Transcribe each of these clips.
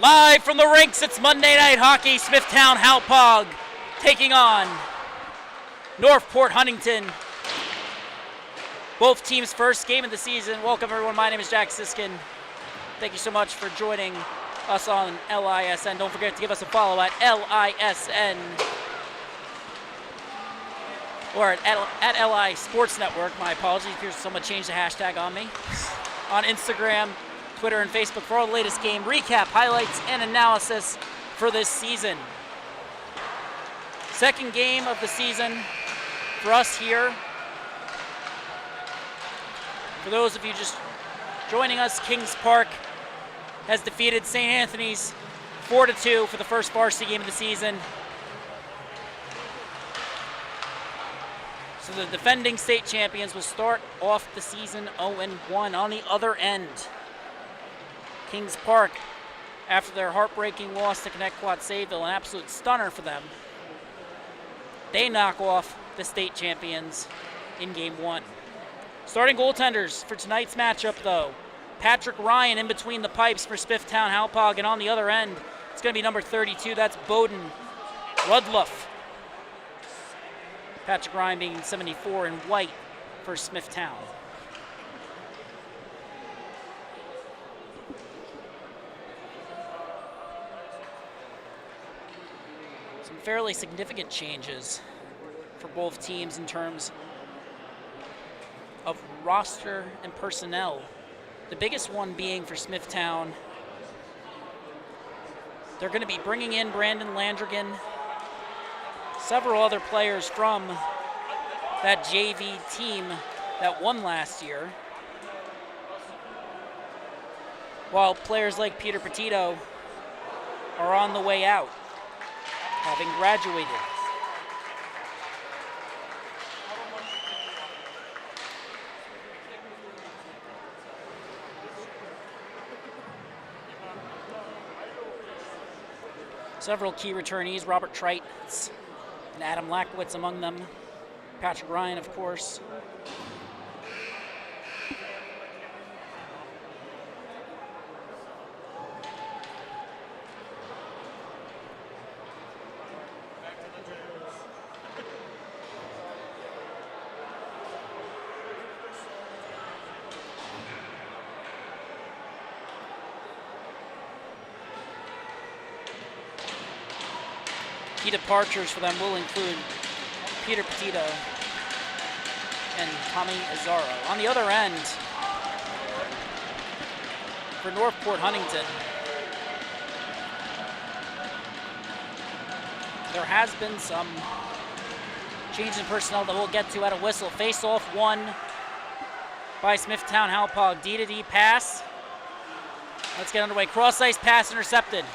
Live from the rinks, it's Monday Night Hockey. Smithtown Hauppauge taking on Northport Huntington. Both teams' first game of the season. Welcome everyone, my name is Jack Siskin. Thank you so much for joining us on LISN. Don't forget to give us a follow at LISN or at LI Sports Network. My apologies if someone changed the hashtag on me. On Instagram, Twitter, and Facebook for all the latest game recap, highlights, and analysis for this season. Second game of the season for us here. For those of you just joining us, Kings Park has defeated St. Anthony's 4-2 for the first varsity game of the season. So the defending state champions will start off the season 0-1. On the other end, Kings Park, after their heartbreaking loss to Connecticut Sayville, an absolute stunner for them, they knock off the state champions in game one. Starting goaltenders for tonight's matchup, though, Patrick Ryan in between the pipes for Smithtown Hauppauge, and on the other end, it's going to be number 32. That's Bowden Rudloff. Patrick Ryan being 74 in white for Smithtown. Some fairly significant changes for both teams in terms of roster and personnel. The biggest one being for Smithtown, they're going to be bringing in Brandon Landrigan, several other players from that JV team that won last year, while players like Peter Petito are on the way out, having graduated. Several key returnees, Robert Trites and Adam Lackowitz among them. Patrick Ryan, of course. Key departures for them will include Peter Petito and Tommy Azzaro. On the other end, for Northport Huntington, there has been some change in personnel that we'll get to at a whistle. Face-off won by Smithtown Hauppauge. D-to-D pass. Let's get underway. Cross-ice pass intercepted.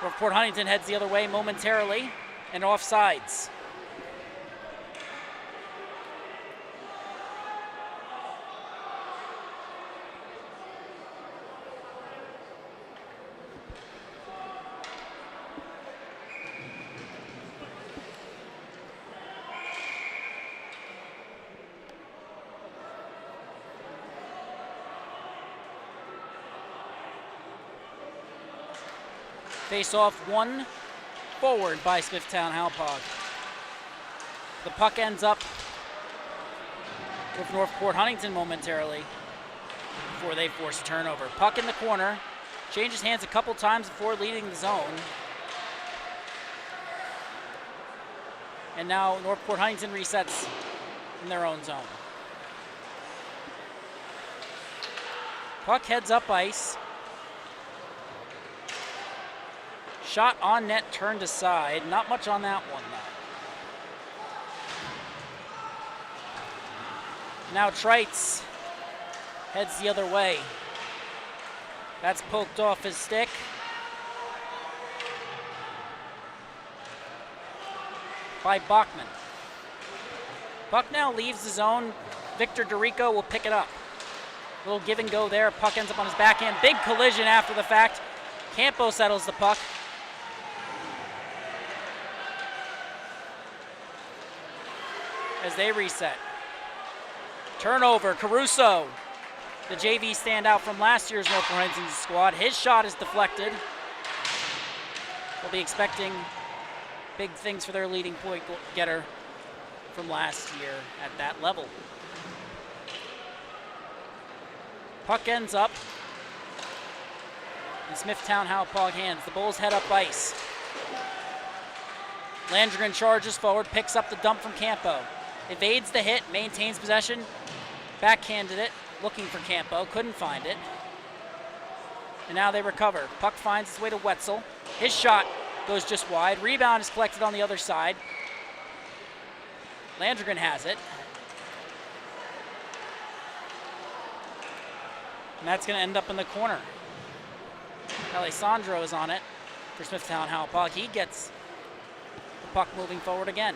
Northport Huntington heads the other way momentarily and offsides. Face-off won forward by Smithtown Hauppauge. The puck ends up with Northport Huntington momentarily before they force a turnover. Puck in the corner, changes hands a couple times before leaving the zone. And now Northport Huntington resets in their own zone. Puck heads up ice. Shot on net, turned aside. Not much on that one, though. Now Trites heads the other way. That's poked off his stick. By Bachman. Puck now leaves the zone. Victor Dorico will pick it up. A little give and go there. Puck ends up on his backhand. Big collision after the fact. Campo settles the puck. As they reset. Turnover, Caruso, the JV standout from last year's Northport Huntington squad. His shot is deflected We'll be expecting big things for their leading point getter from last year at that level. Puck ends up in Smithtown Hauppauge hands. The Bulls head up ice. Landrigan charges forward, picks up the dump from Campo. Evades the hit, maintains possession. Backhanded it, looking for Campo, couldn't find it. And now they recover. Puck finds its way to Wetzel. His shot goes just wide. Rebound is collected on the other side. Landrigan has it. And that's going to end up in the corner. Alessandro is on it for Smithtown Hauppauge. He gets the puck moving forward again.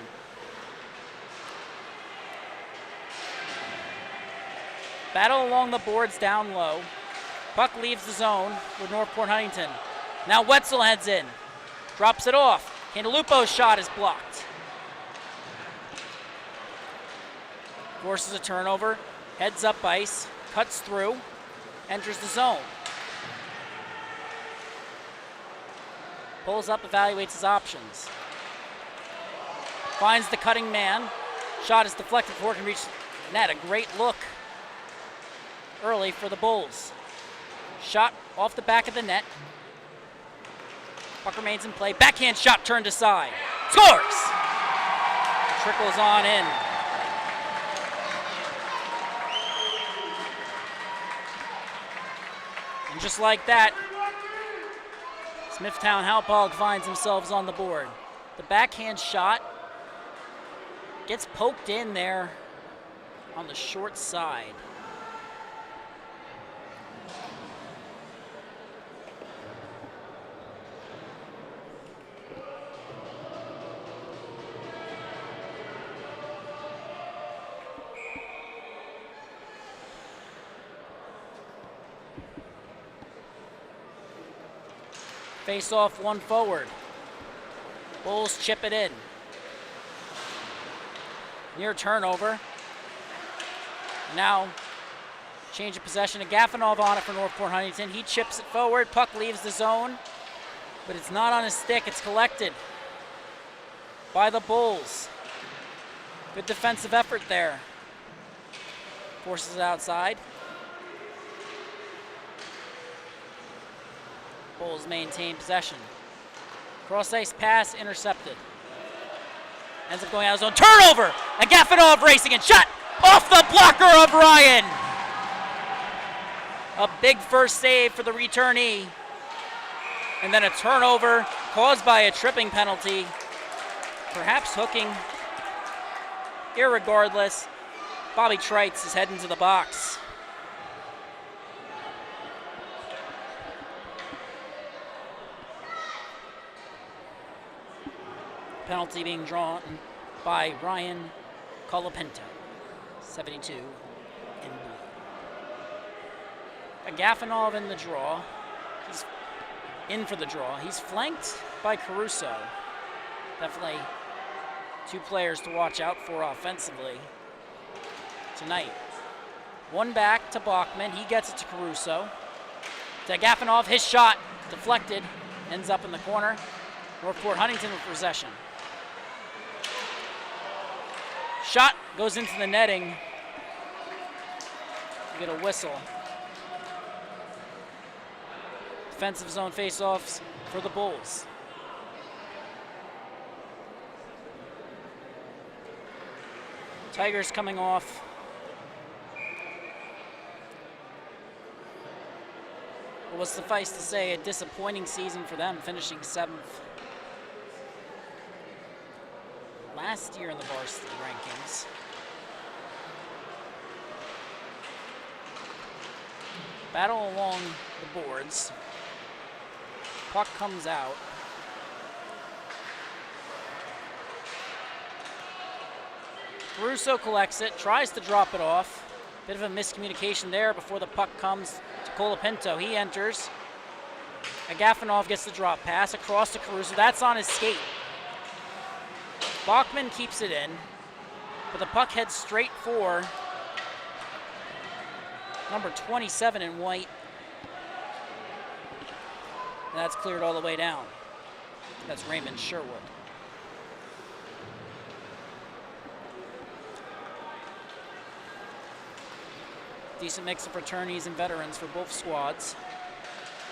Battle along the boards down low. Puck leaves the zone with Northport Huntington. Now Wetzel heads in. Drops it off. Cantalupo's shot is blocked. Forces a turnover. Heads up ice. Cuts through. Enters the zone. Pulls up, evaluates his options. Finds the cutting man. Shot is deflected before it can reach the net. A great look early for the Bulls. Shot off the back of the net. Puck remains in play. Backhand shot turned aside. Scores! Trickles on in. And just like that, Smithtown Hauppauge finds themselves on the board. The backhand shot gets poked in there on the short side. Face off one forward. Bulls chip it in. Near turnover. Now, change of possession. Agafonov on it for Northport Huntington. He chips it forward. Puck leaves the zone, but it's not on his stick. It's collected by the Bulls. Good defensive effort there. Forces it outside. Bulls maintain possession. Cross ice pass intercepted. Ends up going out of zone. Turnover! Agafonov racing and shot off the blocker of Ryan. A big first save for the returnee. And then a turnover caused by a tripping penalty. Perhaps hooking. Irregardless, Bobby Treitz is heading to the box. Penalty being drawn by Ryan Colapinto, 72 in blue. Agafonov in the draw. He's in for the draw. He's flanked by Caruso. Definitely two players to watch out for offensively tonight. One back to Bachman. He gets it to Caruso. To Agafonov, his shot deflected, ends up in the corner. Northport Huntington with possession. Shot goes into the netting. You get a whistle. Defensive zone face-offs for the Bulls. Tigers coming off. It was, suffice to say, a disappointing season for them, finishing 7th. Last year in the varsity rankings. Battle along the boards. Puck comes out. Caruso collects it, tries to drop it off. Bit of a miscommunication there before the puck comes to Colapinto. He enters. Agafonov gets the drop pass across to Caruso. That's on his skate. Bachman keeps it in, but the puck heads straight for number 27 in white. And that's cleared all the way down. That's Raymond Sherwood. Decent mix of returnees and veterans for both squads.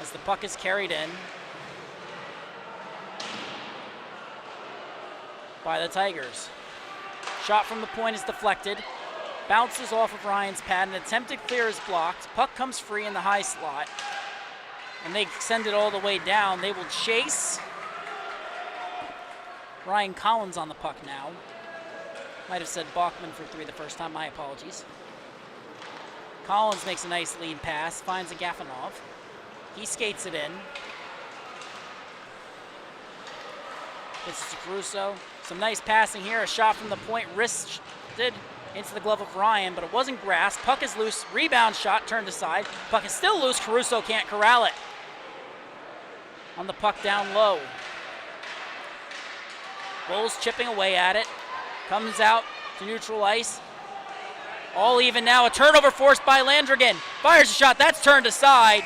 As the puck is carried in by the Tigers. Shot from the point is deflected. Bounces off of Ryan's pad. An attempted clear is blocked. Puck comes free in the high slot. And they send it all the way down. They will chase. Ryan Collins on the puck now. Might have said Bachman for 3 the first time. My apologies. Collins makes a nice lead pass. Finds a Gafanov. He skates it in. Gets it to Caruso. Some nice passing here. A shot from the point. Wristed into the glove of Ryan, but it wasn't grasped. Puck is loose. Rebound shot turned aside. Puck is still loose. Caruso can't corral it. On the puck down low. Bulls chipping away at it. Comes out to neutral ice. All even now. A turnover forced by Landrigan. Fires a shot. That's turned aside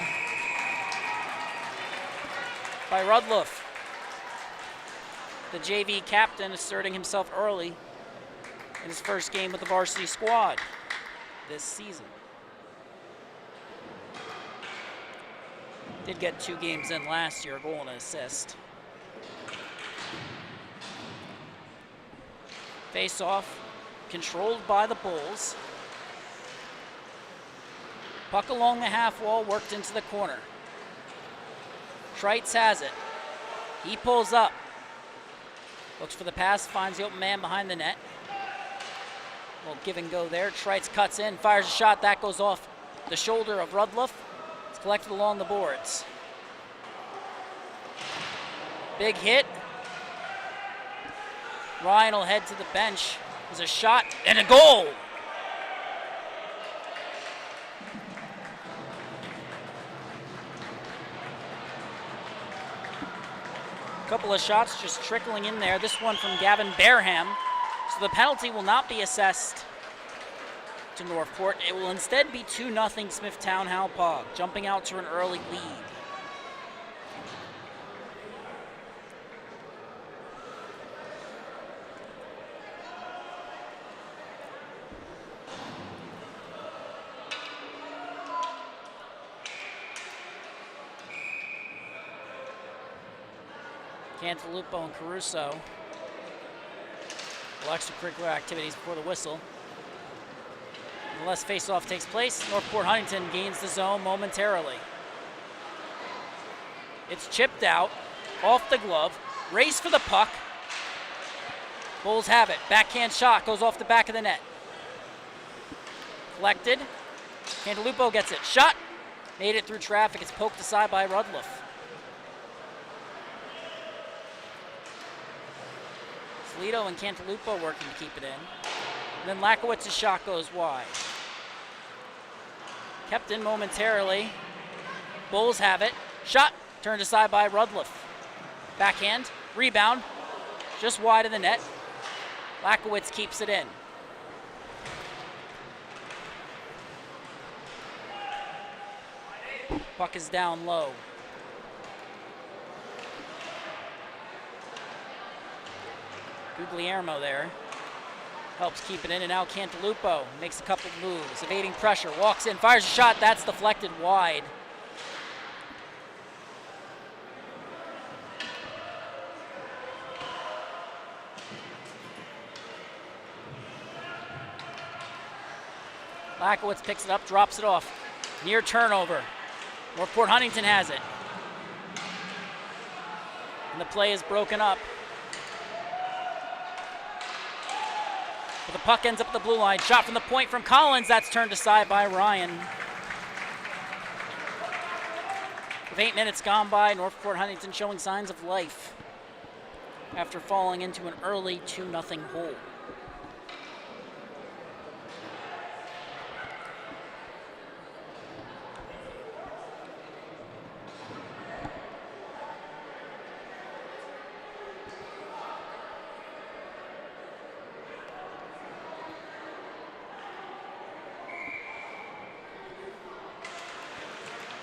by Rudloff. The JV captain asserting himself early in his first game with the varsity squad this season. Did get 2 games in last year, a goal and an assist. Face-off, controlled by the Bulls. Puck along the half wall, worked into the corner. Trites has it. He pulls up. Looks for the pass, finds the open man behind the net. Well, give and go there. Trites cuts in, fires a shot. That goes off the shoulder of Rudloff. It's collected along the boards. Big hit. Ryan will head to the bench. There's a shot and a goal. Couple of shots just trickling in there. This one from Gavin Barham. So the penalty will not be assessed to Northport. It will instead be 2-0 Smithtown Halpog, jumping out to an early lead. Cantalupo and Caruso. Extracurricular activities before the whistle. Unless face-off takes place, Northport Huntington gains the zone momentarily. It's chipped out, off the glove, race for the puck. Bulls have it. Backhand shot goes off the back of the net. Collected. Cantalupo gets it. Shot. Made it through traffic. It's poked aside by Rudloff. Lito and Cantalupo working to keep it in. And then Lakowitz's shot goes wide. Kept in momentarily. Bulls have it. Shot turned aside by Rudloff. Backhand, rebound, just wide of the net. Lakowitz keeps it in. Puck is down low. Guglielmo there helps keep it in, and now Cantalupo makes a couple of moves, evading pressure, walks in, fires a shot, that's deflected wide. Lakowitz picks it up, drops it off. Near turnover. Northport Huntington has it. And the play is broken up. But the puck ends up at the blue line. Shot from the point from Collins. That's turned aside by Ryan. With 8 minutes gone by, Northport Huntington showing signs of life after falling into an early 2-0 hole.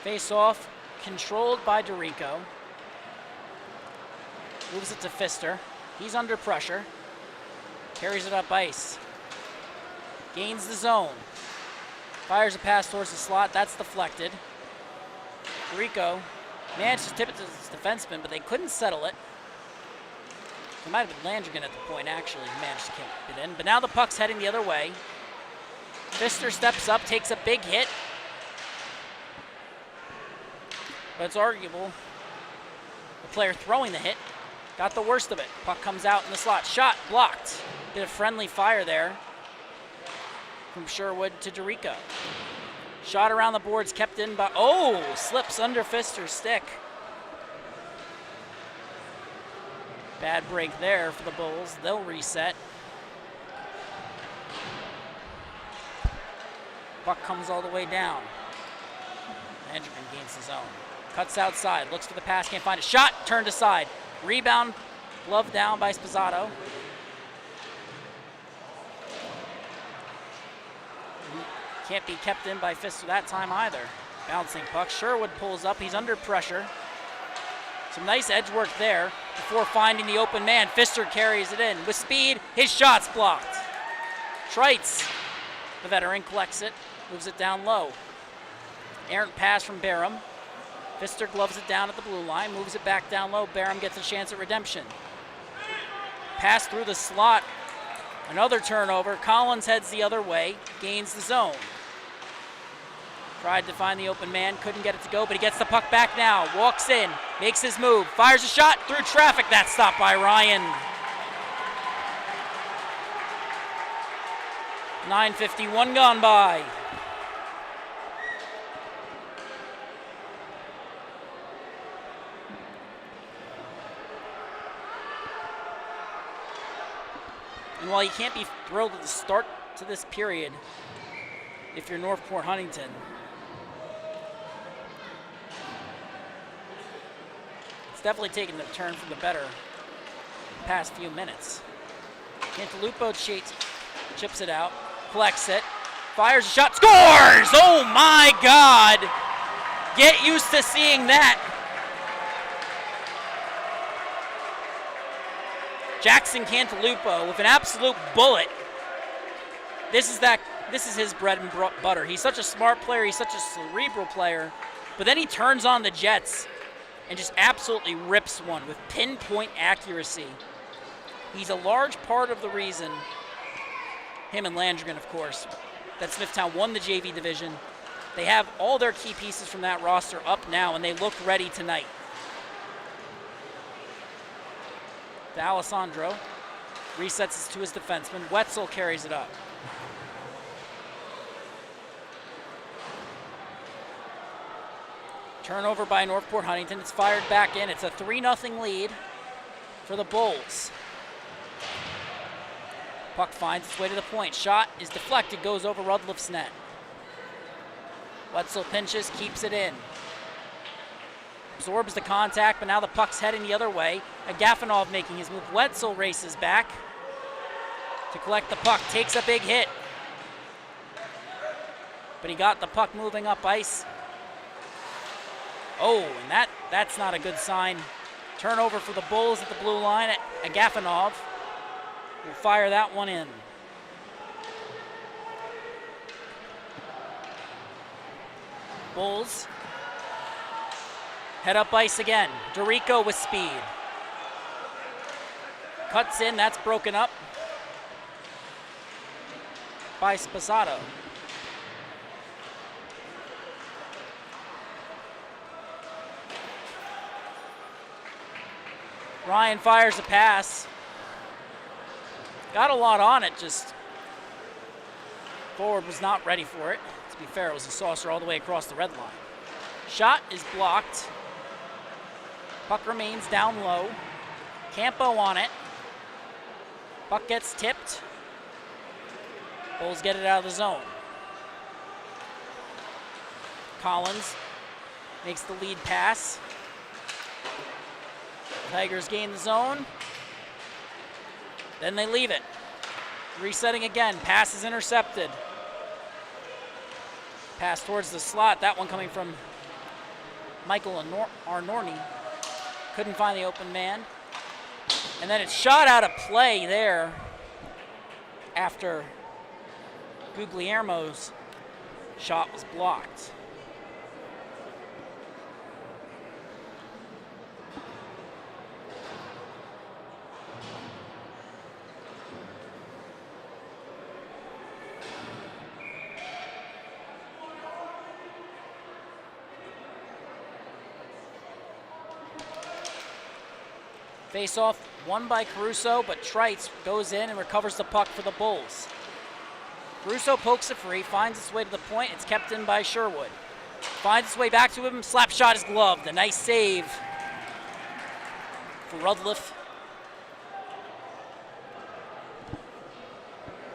Face-off, controlled by Dorico. Moves it to Pfister. He's under pressure. Carries it up ice. Gains the zone. Fires a pass towards the slot. That's deflected. Rico managed to tip it to his defenseman, but they couldn't settle it. It might have been Landrigan at the point, actually, who managed to keep it in. But now the puck's heading the other way. Pfister steps up, takes a big hit. But it's arguable. The player throwing the hit got the worst of it. Puck comes out in the slot. Shot blocked. Bit of friendly fire there from Sherwood to DeRico. Shot around the boards, kept in by, slips under Pfister's stick. Bad break there for the Bulls. They'll reset. Puck comes all the way down. Landrigan gains the zone. Cuts outside, looks for the pass, can't find it. Shot, turned aside. Rebound, glove down by Spazzato. Can't be kept in by Pfister that time either. Bouncing puck. Sherwood pulls up. He's under pressure. Some nice edge work there before finding the open man. Pfister carries it in. With speed, his shot's blocked. Treitz, the veteran, collects it, moves it down low. Errant pass from Barham. Pfister gloves it down at the blue line, moves it back down low. Barham gets a chance at redemption. Pass through the slot. Another turnover. Collins heads the other way, gains the zone. Tried to find the open man, couldn't get it to go, but he gets the puck back now. Walks in, makes his move, fires a shot through traffic. That's stopped by Ryan. 9:51 gone by. And while you can't be thrilled at the start to this period, if you're Northport Huntington, it's definitely taken the turn for the better the past few minutes. Cantalupo chips it out, collects it, fires a shot, scores! Oh my God! Get used to seeing that. Jackson Cantalupo with an absolute bullet. This is his bread and butter. He's such a smart player. He's such a cerebral player. But then he turns on the Jets and just absolutely rips one with pinpoint accuracy. He's a large part of the reason, him and Landrigan, of course, that Smithtown won the JV division. They have all their key pieces from that roster up now, and they look ready tonight. D'Alessandro resets it to his defenseman. Wetzel carries it up. Turnover by Northport Huntington. It's fired back in. It's a 3-0 lead for the Bulls. Puck finds its way to the point. Shot is deflected, goes over Rudliff's net. Wetzel pinches, keeps it in. Absorbs the contact, but now the puck's heading the other way. Agafonov making his move. Wetzel races back to collect the puck, takes a big hit. But he got the puck moving up ice. Oh, and that's not a good sign. Turnover for the Bulls at the blue line. Agafonov will fire that one in. Bulls head up ice again. DeRico with speed. Cuts in, that's broken up by Spazzato. Ryan fires a pass. Got a lot on it, just forward was not ready for it. To be fair, it was a saucer all the way across the red line. Shot is blocked. Puck remains down low. Campo on it. Puck gets tipped. Bulls get it out of the zone. Collins makes the lead pass. Tigers gain the zone. Then they leave it. Resetting again. Pass is intercepted. Pass towards the slot. That one coming from Michael Arnorni. Couldn't find the open man. And then it's shot out of play there after Guglielmo's shot was blocked. Face-off won by Caruso, but Trites goes in and recovers the puck for the Bulls. Caruso pokes it free, finds its way to the point. It's kept in by Sherwood. Finds its way back to him. Slap shot is gloved. A nice save for Rudliff.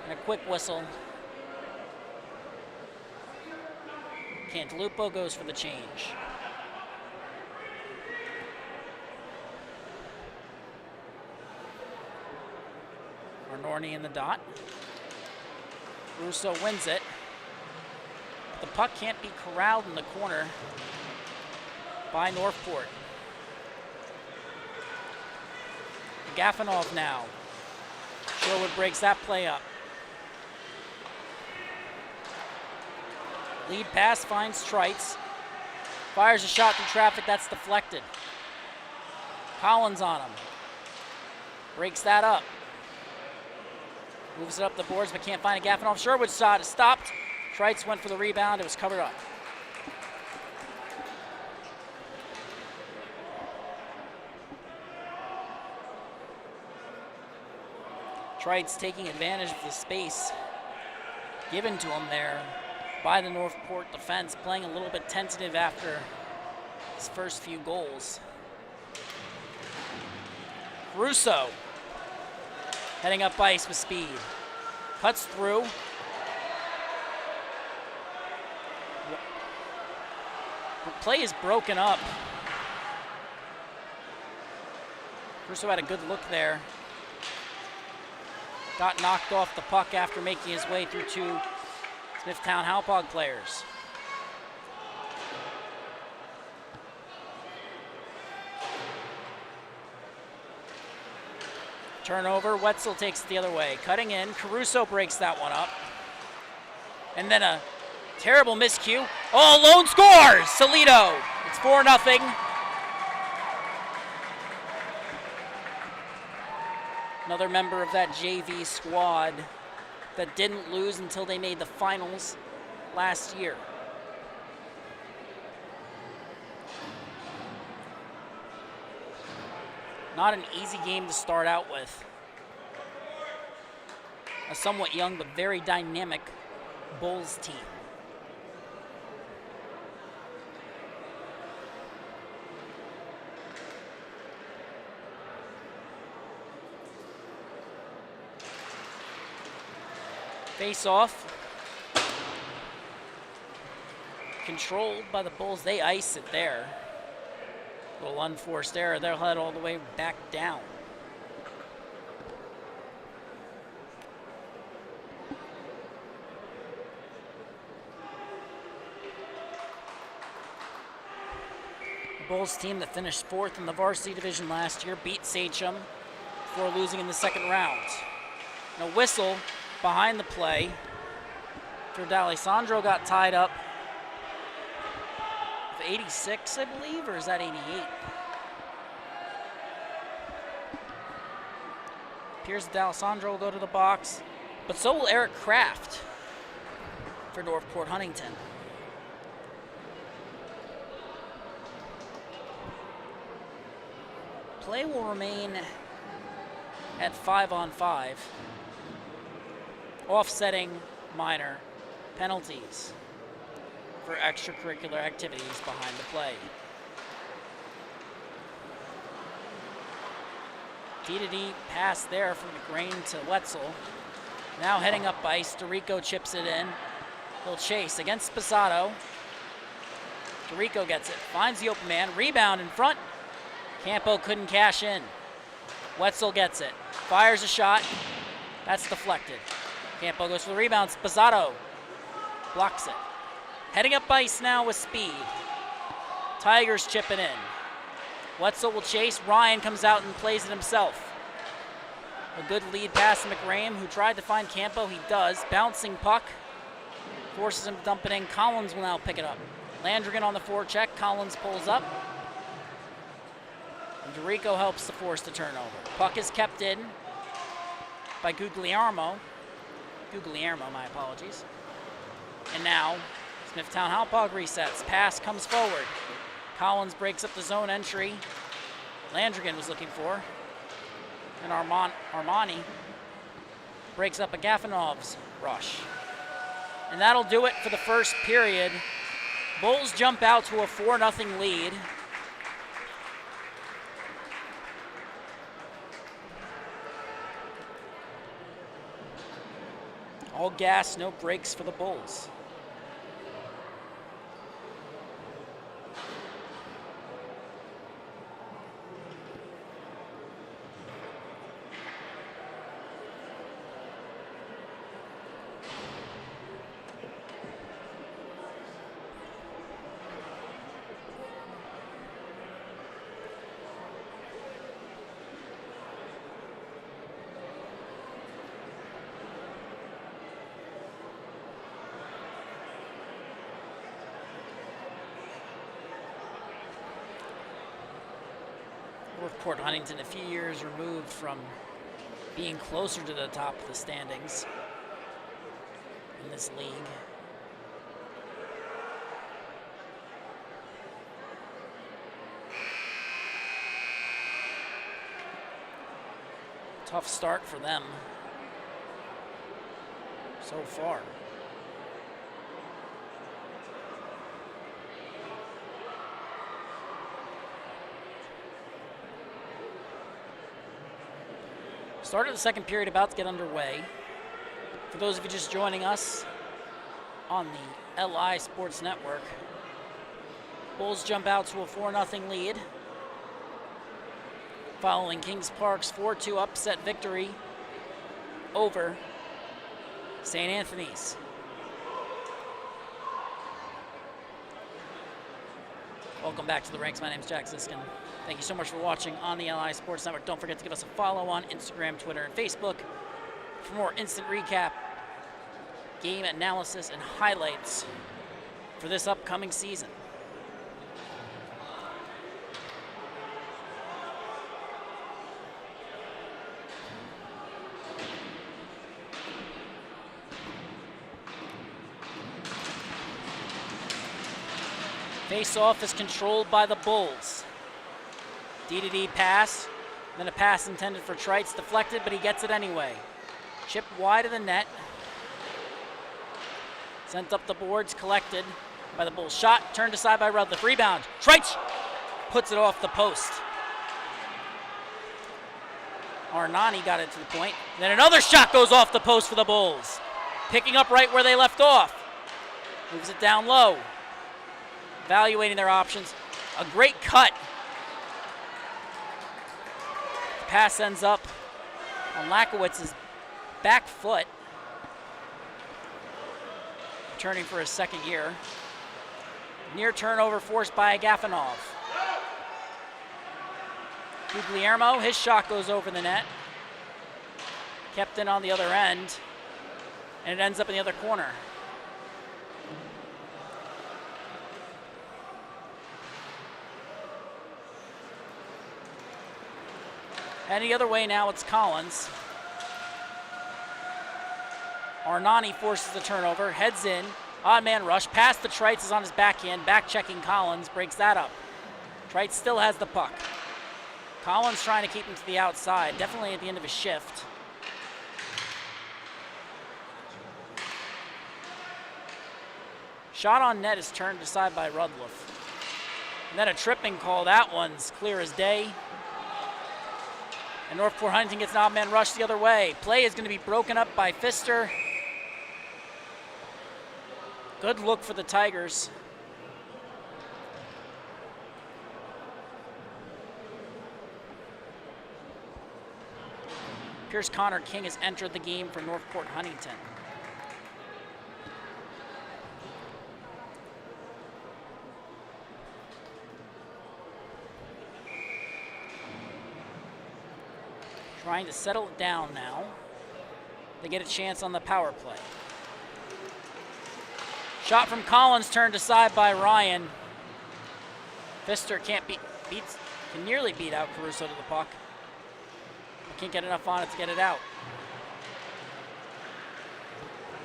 And a quick whistle. Cantalupo goes for the change. Arnorni in the dot. Russo wins it. The puck can't be corralled in the corner by Northport. Gafanov now. Sherwood breaks that play up. Lead pass finds Trites. Fires a shot through traffic, that's deflected. Collins on him. Breaks that up. Moves it up the boards, but can't find a Gafanov. Sherwood's shot is stopped. Trites went for the rebound. It was covered up. Trites taking advantage of the space given to him there by the Northport defense, playing a little bit tentative after his first few goals. Russo heading up ice with speed. Cuts through. The play is broken up. Russo had a good look there. Got knocked off the puck after making his way through two Smithtown Hauppauge players. Turnover, Wetzel takes it the other way. Cutting in, Caruso breaks that one up. And then a terrible miscue. Oh, Lone scores! Solito, it's 4-0. Another member of that JV squad that didn't lose until they made the finals last year. Not an easy game to start out with. A somewhat young but very dynamic Bulls team. Face off. Controlled by the Bulls. They ice it there. Little unforced error. They'll head all the way back down. The Bulls team that finished fourth in the Varsity division last year beat Sachem before losing in the second round. And a whistle behind the play. D'Alessandro got tied up. 86, I believe, or is that 88? Appears D'Alessandro will go to the box, but so will Eric Kraft for Northport Huntington. Play will remain at 5-on-5, offsetting minor penalties for extracurricular activities behind the play. D-to-D pass there from McGrain to Wetzel. Now heading up ice, DeRico chips it in. He'll chase against Sposato. DeRico gets it, finds the open man, rebound in front. Campo couldn't cash in. Wetzel gets it, fires a shot. That's deflected. Campo goes for the rebound, Sposato blocks it. Heading up ice now with speed. Tigers chipping in. Wetzel will chase. Ryan comes out and plays it himself. A good lead pass to McRae, who tried to find Campo. He does. Bouncing puck. Forces him to dump it in. Collins will now pick it up. Landrigan on the forecheck. Collins pulls up. And DeRico helps to force the turnover. Puck is kept in by Guglielmo. My apologies. And now, Smithtown Halpog resets. Pass comes forward. Collins breaks up the zone entry. Landrigan was looking for. And Armani breaks up a Gafanov's rush. And that'll do it for the first period. Bulls jump out to a 4-0 lead. All gas, no brakes for the Bulls. Northport Huntington a few years removed from being closer to the top of the standings in this league. Tough start for them so far. Start of the second period about to get underway. For those of you just joining us on the LI Sports Network, Bulls jump out to a 4-0 lead following Kings Park's 4-2 upset victory over St. Anthony's. Welcome back to the ranks. My name is Jack Ziskin. Thank you so much for watching on the LI Sports Network. Don't forget to give us a follow on Instagram, Twitter, and Facebook for more instant recap, game analysis, and highlights for this upcoming season. Face-off is controlled by the Bulls. D-to-D pass, then a pass intended for Trites, deflected, but he gets it anyway. Chip wide of the net. Sent up the boards, collected by the Bulls. Shot, turned aside by Rudliff. Rebound, Trites puts it off the post. Arnani got it to the point. Then another shot goes off the post for the Bulls. Picking up right where they left off. Moves it down low. Evaluating their options. A great cut. The pass ends up on Lakowitz's back foot. Returning for his second year. Near turnover forced by Gafanov. Guglielmo, his shot goes over the net. Kept in on the other end. And it ends up in the other corner. Heading the other way now, it's Collins. Arnani forces the turnover, heads in, odd man rush, pass to Trites is on his backhand, back checking Collins, breaks that up. Trites still has the puck. Collins trying to keep him to the outside, definitely at the end of his shift. Shot on net is turned aside by Rudliff. And then a tripping call, that one's clear as day. And Northport Huntington gets an odd man rush the other way. Play is going to be broken up by Pfister. Good look for the Tigers. Pierce Connor King has entered the game for Northport Huntington. trying to settle it down now. They get a chance on the power play. Shot from Collins turned aside by Ryan. Pfister can nearly beat out Caruso to the puck. But can't get enough on it to get it out.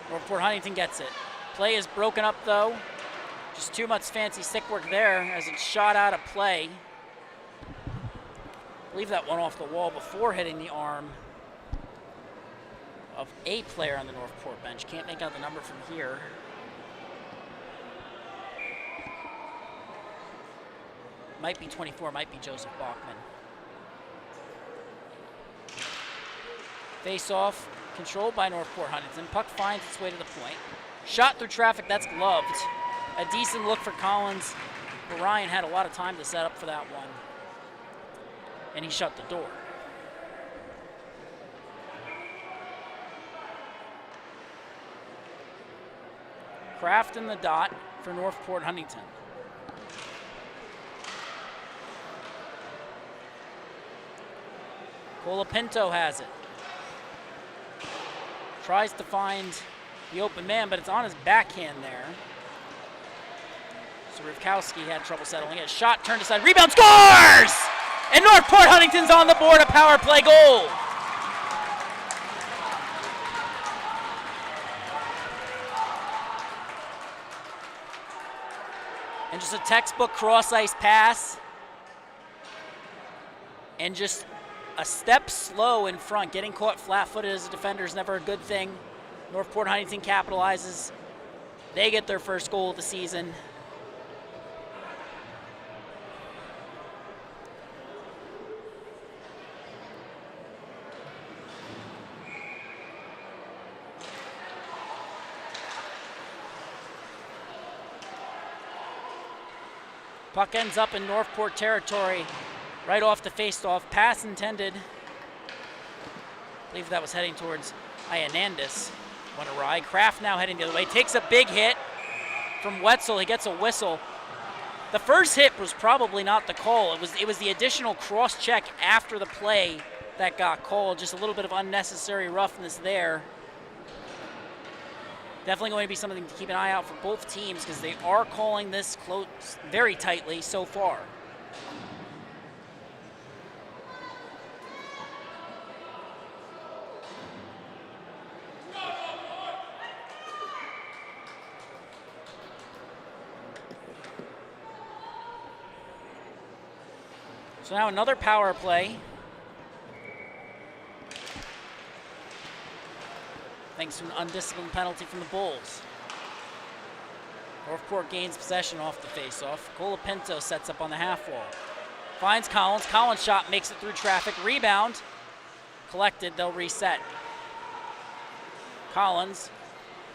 Northport Huntington gets it. Play is broken up though. Just too much fancy stick work there as it's shot out of play. I believe that went off the wall before hitting the arm of a player on the Northport bench. Can't make out the number from here. Might be 24, might be Joseph Bachman. Face off, controlled by Northport Huntington. Puck finds its way to the point. Shot through traffic, that's gloved. A decent look for Collins, but Ryan had a lot of time to set up for that one. And he shut the door. Kraft in the dot for Northport Huntington. Colapinto has it. Tries to find the open man, but it's on his backhand there. So Rivkowski had trouble settling it. Shot turned aside, rebound, scores! And Northport Huntington's on the board, a power play goal. And just a textbook cross-ice pass. And just a step slow in front. Getting caught flat-footed as a defender is never a good thing. Northport Huntington capitalizes. They get their first goal of the season. Puck ends up in Northport territory, right off the face-off. Pass intended. I believe that was heading towards Ianandis. Went awry. Kraft now heading the other way. Takes a big hit from Wetzel. He gets a whistle. The first hit was probably not the call. It was the additional cross-check after the play that got called. Just a little bit of unnecessary roughness there. Definitely going to be something to keep an eye out for both teams because they are calling this close very tightly so far. So now another power play. Thanks to an undisciplined penalty from the Bulls. Northport gains possession off the faceoff. Colapinto sets up on the half wall. Finds Collins. Collins' shot makes it through traffic. Rebound. Collected. They'll reset. Collins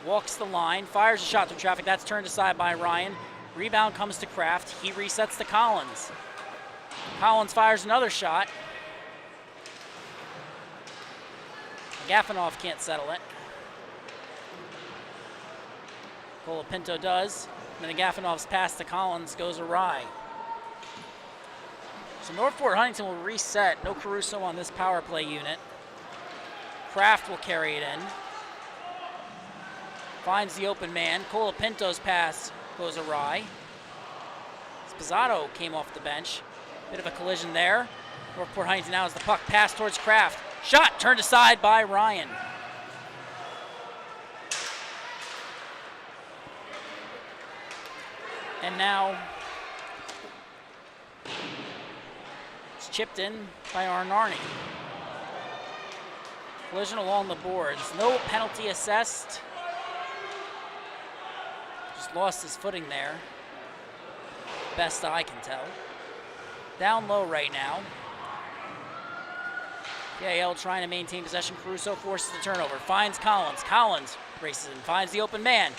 walks the line. Fires a shot through traffic. That's turned aside by Ryan. Rebound comes to Kraft. He resets to Collins. Collins fires another shot. Gaffinoff can't settle it. Colapinto does. And then Gaffinoff's pass to Collins goes awry. So Northport Huntington will reset. No Caruso on this power play unit. Kraft will carry it in. Finds the open man. Colapinto's pass goes awry. Spizzato came off the bench. Bit of a collision there. Northport Huntington now has the puck passed towards Kraft. Shot turned aside by Ryan. And now it's chipped in by Arnarni. Collision along the boards. No penalty assessed. Just lost his footing there. Best I can tell. Down low right now. PAL trying to maintain possession. Caruso forces the turnover. Finds Collins. Collins races in. Finds the open man.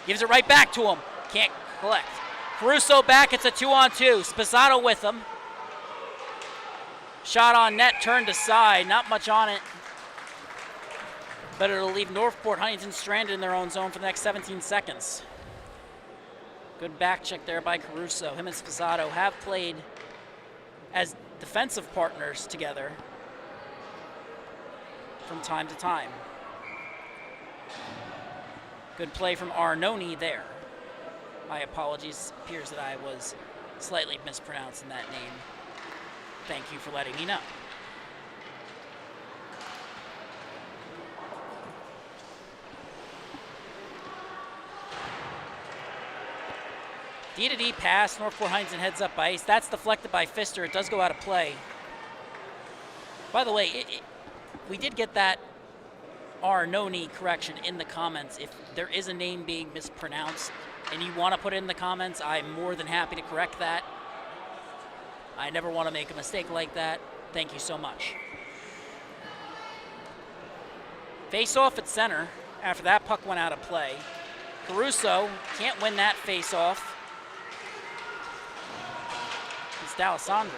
Gives it right back to him. Can't collect. Caruso back. It's a 2-on-2. Spizzato with him. Shot on net. Turned aside. Not much on it. But it'll leave Northport Huntington stranded in their own zone for the next 17 seconds. Good back check there by Caruso. Him and Spizzato have played as defensive partners together. from time to time. Good play from Arnone there. My apologies. Appears that I was slightly mispronouncing that name. Thank you for letting me know. D-to-D pass. Northport Huntington heads up ice. That's deflected by Pfister. It does go out of play. By the way, we did get that Arnone correction in the comments. If there is a name being mispronounced and you want to put it in the comments, I'm more than happy to correct that. I never want to make a mistake like that. Thank you so much. Face off at center after that puck went out of play. Caruso can't win that face off. It's D'Alessandro.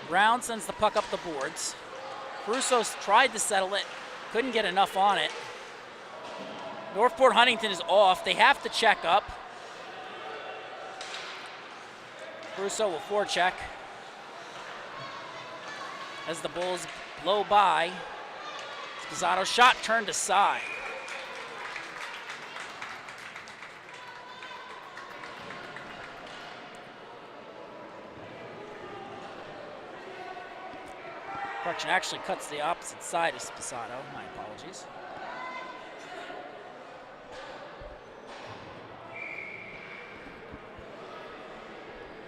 Brown sends the puck up the boards. Caruso tried to settle it, couldn't get enough on it. Northport Huntington is off. They have to check up. Caruso will forecheck as the Bulls blow by. Sposato shot turned aside. Correction actually cuts the opposite side of Sposato. My apologies.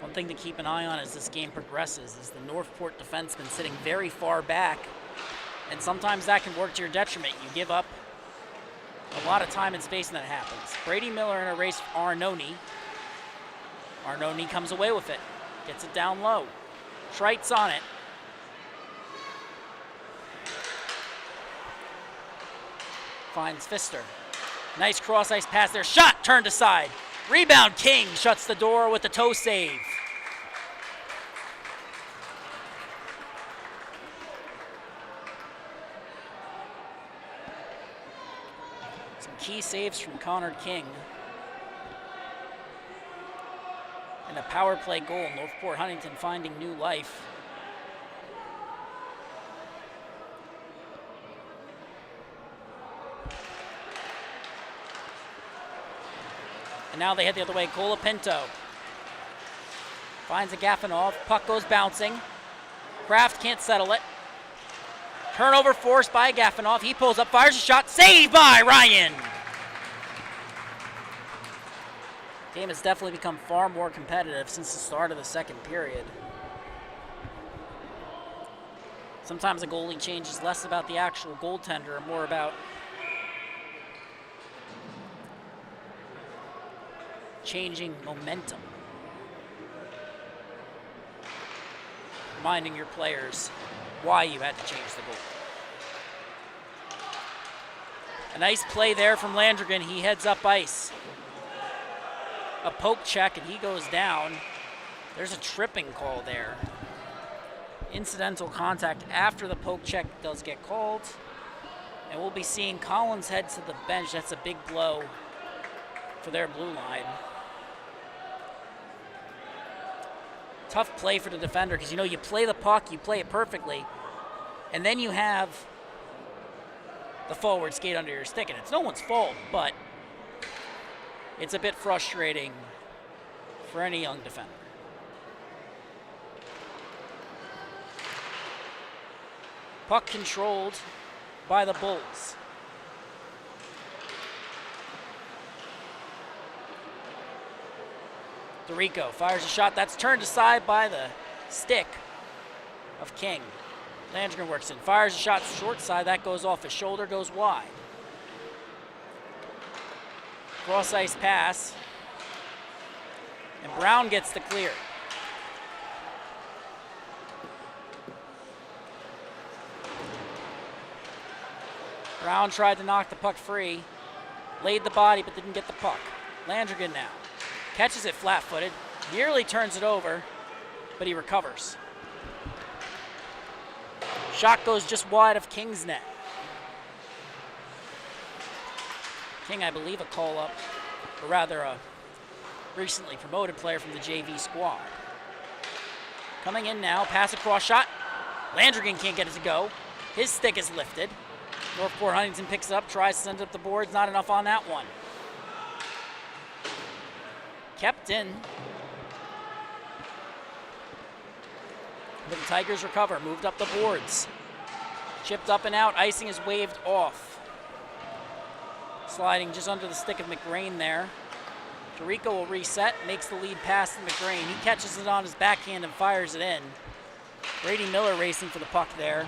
One thing to keep an eye on as this game progresses is the Northport defenseman sitting very far back, and sometimes that can work to your detriment. You give up a lot of time and space and that happens. Brady Miller in a race with Arnone. Arnone comes away with it, gets it down low. Schreitz on it. Finds Pfister. Nice cross-ice pass there. Shot turned aside. Rebound, King shuts the door with the toe save. Some key saves from Connor King. And a power play goal. Northport Huntington finding new life. And now they head the other way. Colapinto finds a Gafanov. Puck goes bouncing. Kraft can't settle it. Turnover forced by Gafanov. He pulls up, fires a shot. Saved by Ryan. Game has definitely become far more competitive since the start of the second period. Sometimes a goalie change is less about the actual goaltender and more about changing momentum. Reminding your players why you had to change the goal. A nice play there from Landrigan. He heads up ice. A poke check and he goes down. There's a tripping call there. Incidental contact after the poke check does get called. And we'll be seeing Collins head to the bench. That's a big blow for their blue line. Tough play for the defender because, you know, you play the puck, you play it perfectly, and then you have the forward skate under your stick, and it's no one's fault, but it's a bit frustrating for any young defender. Puck controlled by the Bulls. Dorico fires a shot that's turned aside by the stick of King. Landrigan works in, fires a shot short side, that goes off his shoulder, goes wide. Cross ice pass. And Brown gets the clear. Brown tried to knock the puck free, laid the body but didn't get the puck. Landrigan now. Catches it flat-footed, nearly turns it over, but he recovers. Shot goes just wide of King's net. King, I believe, a call-up, or rather a recently promoted player from the JV squad. Coming in now, pass across shot. Landrigan can't get it to go. His stick is lifted. Northport Huntington picks it up, tries to send it up the boards. Not enough on that one. Kept in. But the Tigers recover, moved up the boards. Chipped up and out, icing is waved off. Sliding just under the stick of McGrain there. Dorico will reset, makes the lead pass to McGrain. He catches it on his backhand and fires it in. Brady Miller racing for the puck there.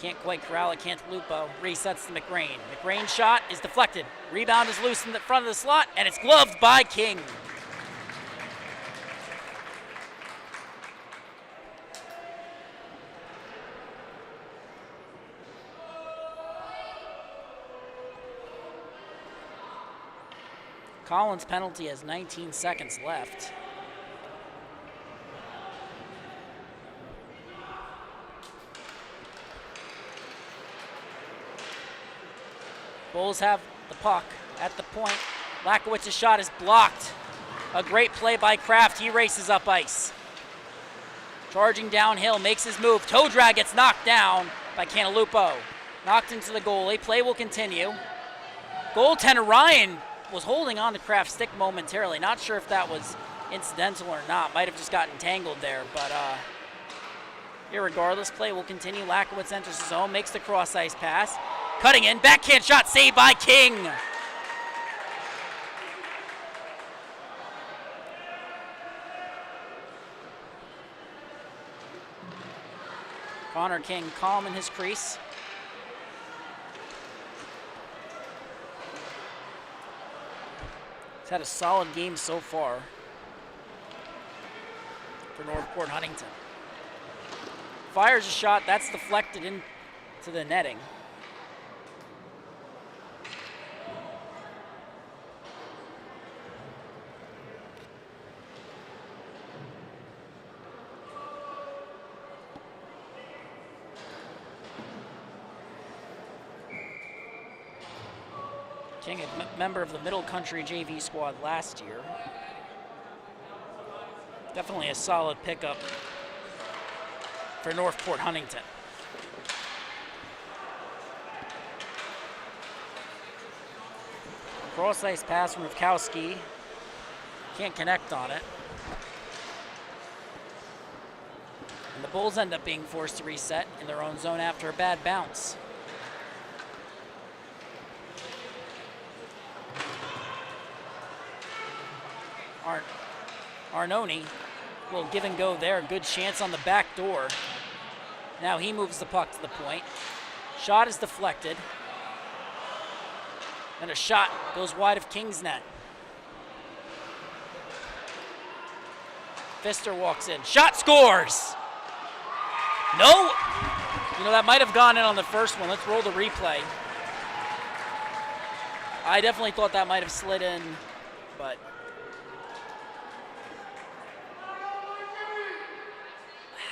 Can't quite corral it, Cantalupo. Resets to McGrain. McGrain's shot is deflected. Rebound is loose in the front of the slot, and it's gloved by King. Collins' penalty has 19 seconds left. Bulls have the puck at the point. Lakowitz's shot is blocked. A great play by Kraft. He races up ice. Charging downhill, makes his move. Toe drag gets knocked down by Cantalupo. Knocked into the goalie. Play will continue. Goaltender Ryan was holding on to Kraft's stick momentarily. Not sure if that was incidental or not. Might have just gotten tangled there, but irregardless, play will continue. Lakowitz enters the zone, makes the cross ice pass. Cutting in, backhand shot saved by King. Connor King calm in his crease. He's had a solid game so far for Northport Huntington. Fires a shot, that's deflected into the netting. King, a member of the Middle Country JV squad last year. Definitely a solid pickup for Northport Huntington. Cross ice pass from Rivkowski. Can't connect on it. And the Bulls end up being forced to reset in their own zone after a bad bounce. Arnone will give and go there. Good chance on the back door. Now he moves the puck to the point. Shot is deflected. And a shot goes wide of King's net. Pfister walks in. Shot scores! No! You know, that might have gone in on the first one. Let's roll the replay. I definitely thought that might have slid in, but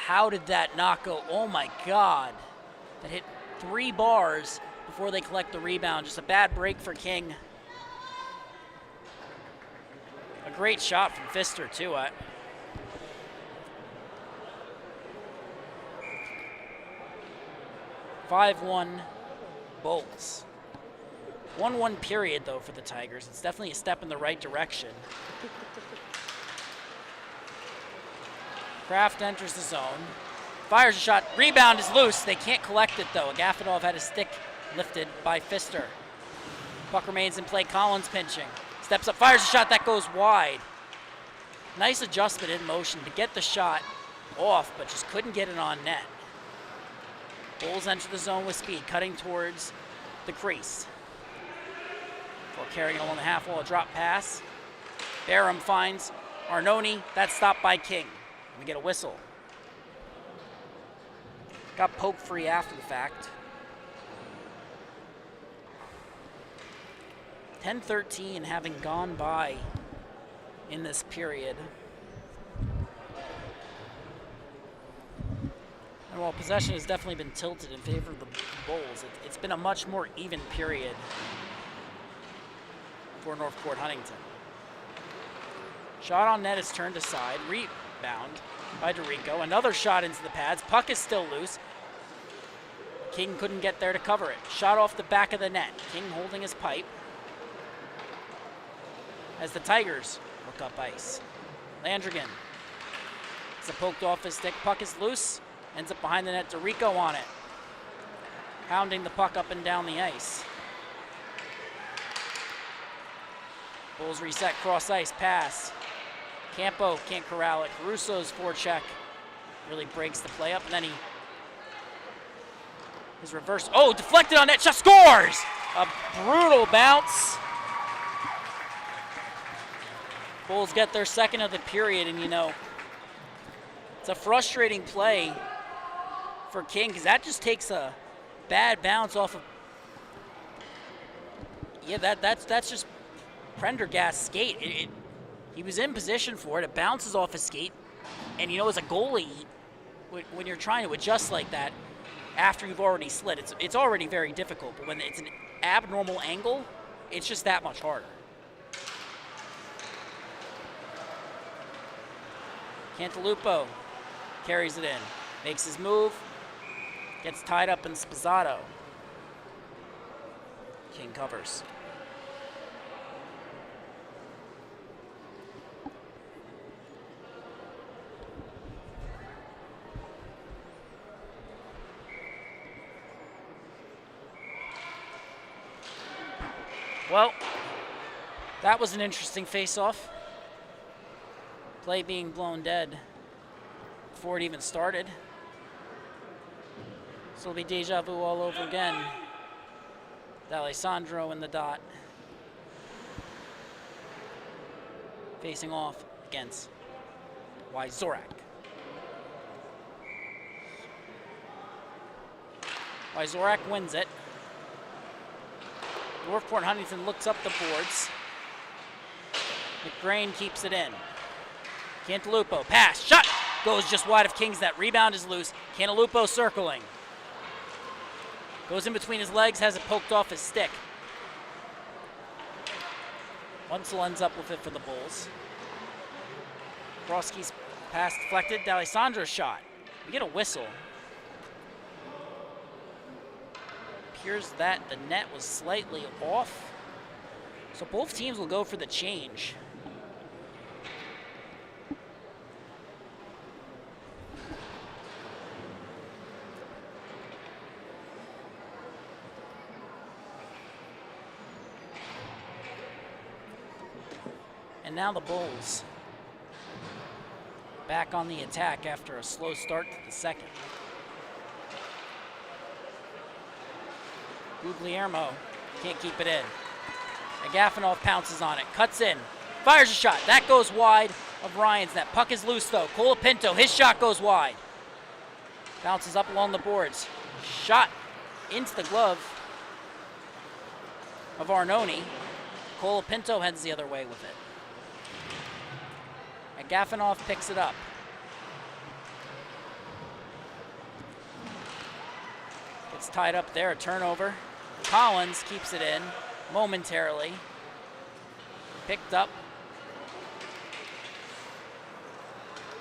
how did that not go? Oh my God. That hit 3 bars before they collect the rebound. Just a bad break for King. A great shot from Pfister too. 5-1 Bulls. 1-1 period though for the Tigers. It's definitely a step in the right direction. Kraft enters the zone, fires a shot, rebound is loose. They can't collect it though. Agafidov had his stick lifted by Pfister. Puck remains in play, Collins pinching. Steps up, fires a shot that goes wide. Nice adjustment in motion to get the shot off, but just couldn't get it on net. Bulls enter the zone with speed, cutting towards the crease. Before carrying it along the half wall, a drop pass. Barham finds Arnone, that's stopped by King. We get a whistle. Got poke free after the fact. 10-13 having gone by in this period. And while possession has definitely been tilted in favor of the Bulls, it's been a much more even period for Northport Huntington. Shot on net is turned aside. Rebound by DeRico. Another shot into the pads. Puck is still loose. King couldn't get there to cover it. Shot off the back of the net. King holding his pipe as the Tigers look up ice. Landrigan. It's a poked off his stick. Puck is loose. Ends up behind the net. DeRico on it. Pounding the puck up and down the ice. Bulls reset, cross ice, pass. Campo can't corral it. Russo's forecheck really breaks the play up, and then his reverse. Oh, deflected on net, shot, scores! A brutal bounce. Bulls get their second of the period, and it's a frustrating play for King because that just takes a bad bounce off of. Yeah, that's just Prendergast's skate. He was in position for it. It bounces off his skate, and as a goalie, when you're trying to adjust like that after you've already slid, it's already very difficult. But when it's an abnormal angle, it's just that much harder. Cantalupo carries it in, makes his move, gets tied up in Spazzato. King covers. Well, that was an interesting face-off. Play being blown dead before it even started. So it'll be deja vu all over again. D'Alessandro in the dot. Facing off against Wyzorak. Wyzorak wins it. Northport Huntington looks up the boards. McGrain keeps it in. Cantalupo, pass, shot! Goes just wide of King's net. Rebound is loose. Cantalupo circling. Goes in between his legs, has it poked off his stick. Munsell ends up with it for the Bulls. Broski's pass deflected. D'Alessandro's shot. We get a whistle. Appears that the net was slightly off. So both teams will go for the change. And now the Bulls back on the attack after a slow start to the second. Guglielmo can't keep it in. Agafonov pounces on it, cuts in, fires a shot. That goes wide of Ryan's net. Puck is loose though. Colapinto, his shot goes wide. Bounces up along the boards. Shot into the glove of Arnone. Colapinto heads the other way with it. Agafonov picks it up. Gets tied up there, a turnover. Collins keeps it in momentarily. Picked up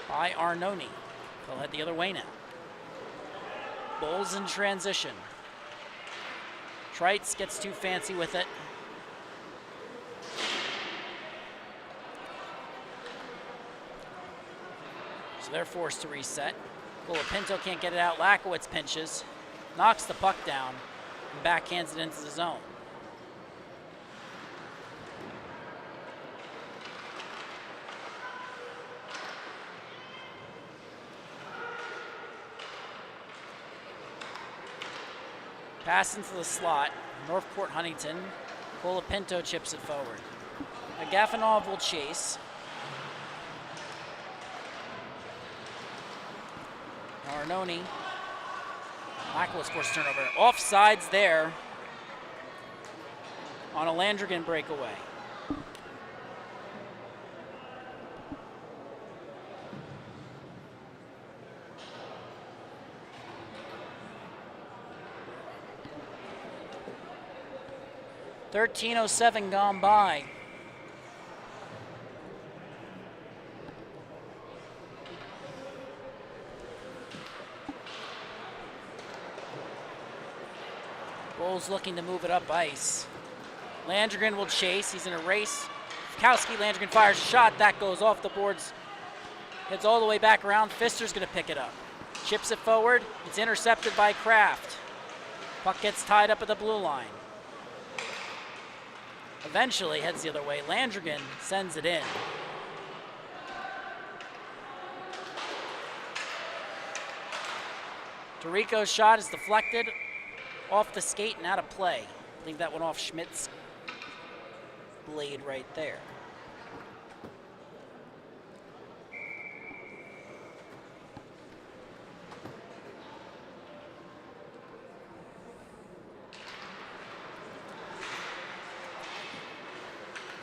by Arnone. They'll head the other way now. Bulls in transition. Trites gets too fancy with it. So they're forced to reset. Colapinto can't get it out. Lakowitz pinches, knocks the puck down, and backhands it into the zone. Pass into the slot. Northport Huntington. Colapinto chips it forward. Agafonov will chase. Arnone. Lakowitz forced turnover. Offsides there on a Landrigan breakaway. .13:07 gone by. Bulls looking to move it up ice. Landrigan will chase. He's in a race. Kowski, Landrigan fires a shot. That goes off the boards. Heads all the way back around. Pfister's going to pick it up. Chips it forward. It's intercepted by Kraft. Puck gets tied up at the blue line. Eventually heads the other way. Landrigan sends it in. Tirico's shot is deflected off the skate and out of play. I think that went off Schmidt's blade right there.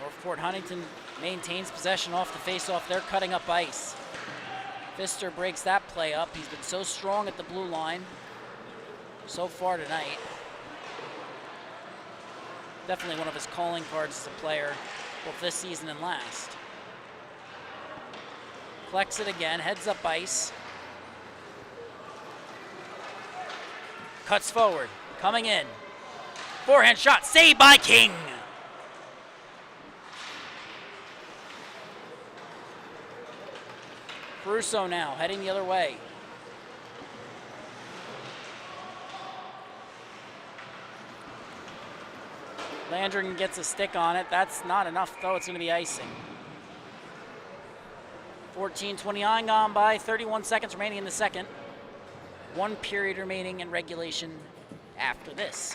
Northport Huntington maintains possession off the faceoff. They're cutting up ice. Pfister breaks that play up. He's been so strong at the blue line so far tonight. Definitely one of his calling cards as a player, both this season and last. Collects it again, heads up ice. Cuts forward, coming in. Forehand shot, saved by King. Caruso now, heading the other way. Landrigan gets a stick on it. That's not enough, though. It's going to be icing. 14:29 gone by, 31 seconds remaining in the second. 1 period remaining in regulation after this.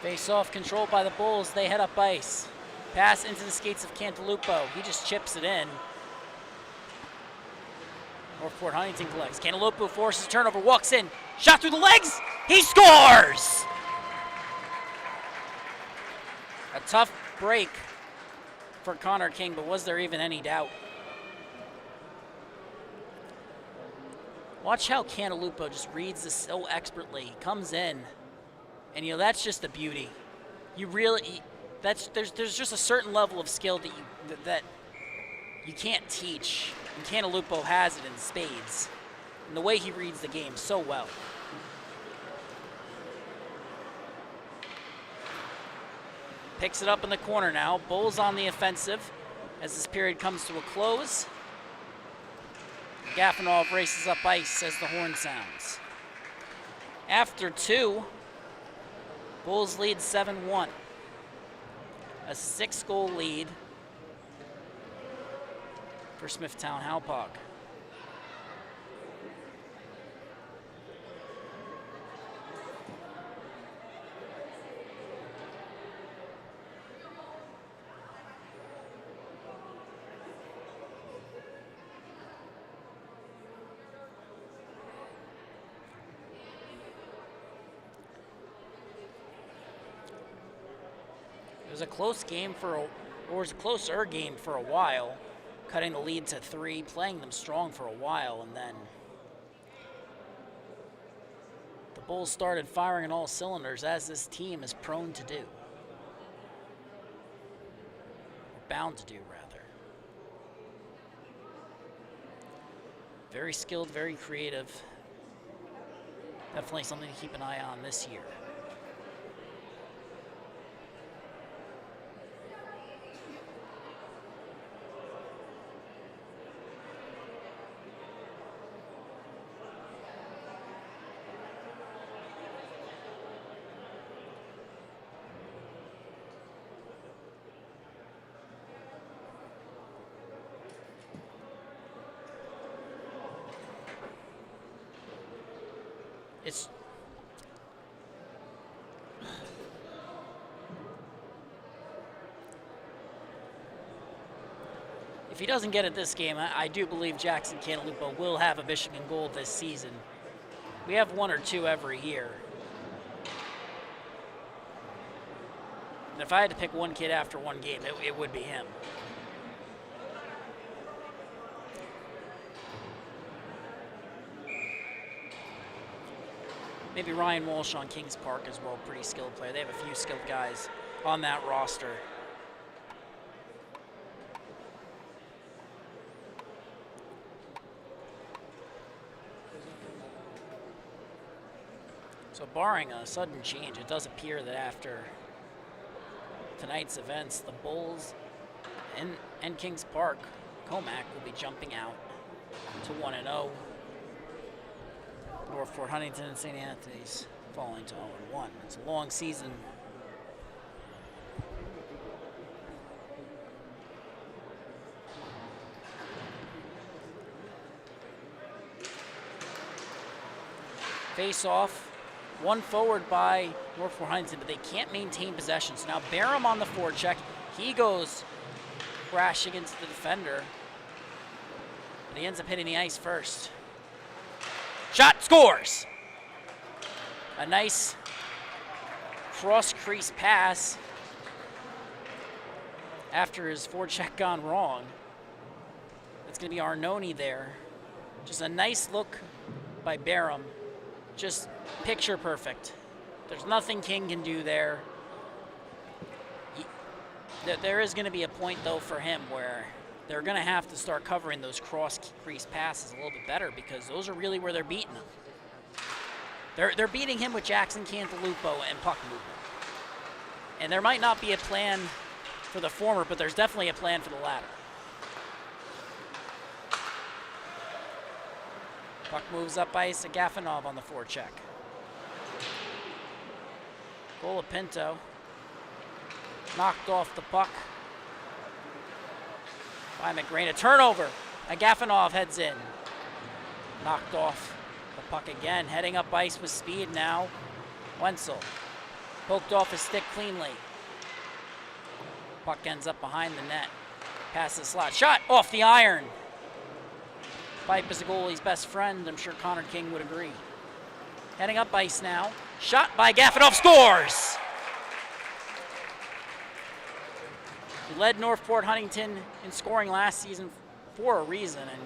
Face-off controlled by the Bulls. They head up ice. Pass into the skates of Cantalupo. He just chips it in. Northport Huntington collects. Cantalupo forces turnover, walks in. Shot through the legs. He scores! A tough break for Connor King, but was there even any doubt? Watch how Cantalupo just reads this so expertly. He comes in. And that's just the beauty. You really, there's just a certain level of skill that you can't teach. And Cantalupo has it in spades. And the way he reads the game so well. Picks it up in the corner now. Bulls on the offensive as this period comes to a close. Gafanov races up ice as the horn sounds. After 2, Bulls lead 7-1. A 6-goal lead for Smithtown Hauppauge. It was a close game or was a closer game for a while, cutting the lead to 3, playing them strong for a while, and then the Bulls started firing on all cylinders, as this team is prone to do. Or bound to do, rather. Very skilled, very creative. Definitely something to keep an eye on this year. It's if he doesn't get it this game, I do believe Jackson Cantalupo will have a Michigan gold this season. We have 1 or 2 every year. And if I had to pick one kid after one game, it would be him. Maybe Ryan Walsh on Kings Park as well, pretty skilled player. They have a few skilled guys on that roster. So barring a sudden change, it does appear that after tonight's events, the Bulls and Kings Park, Comac will be jumping out to 1-0. Northport, Huntington, and St. Anthony's falling to 0-1. It's a long season. Face off. One forward by Northport Huntington, but they can't maintain possession. So now Barham on the forecheck. He goes crashing into the defender, but he ends up hitting the ice first. Shot, scores! A nice cross-crease pass after his forecheck gone wrong. It's going to be Arnone there. Just a nice look by Barham. Just picture perfect. There's nothing King can do there. There is going to be a point, though, for him where they're going to have to start covering those cross-crease passes a little bit better, because those are really where they're beating him. They're beating him with Jackson Cantalupo and puck movement. And there might not be a plan for the former, but there's definitely a plan for the latter. Puck moves up ice, Agafonov on the forecheck. Golopinto knocked off the puck by McGrain. A turnover. Agafonov heads in. Knocked off the puck again. Heading up ice with speed now. Wenzel poked off his stick cleanly. Puck ends up behind the net. Past the slot. Shot off the iron. Pipe is the goalie's best friend. I'm sure Connor King would agree. Heading up ice now. Shot by Agafonov. Scores! He led Northport Huntington in scoring last season for a reason, and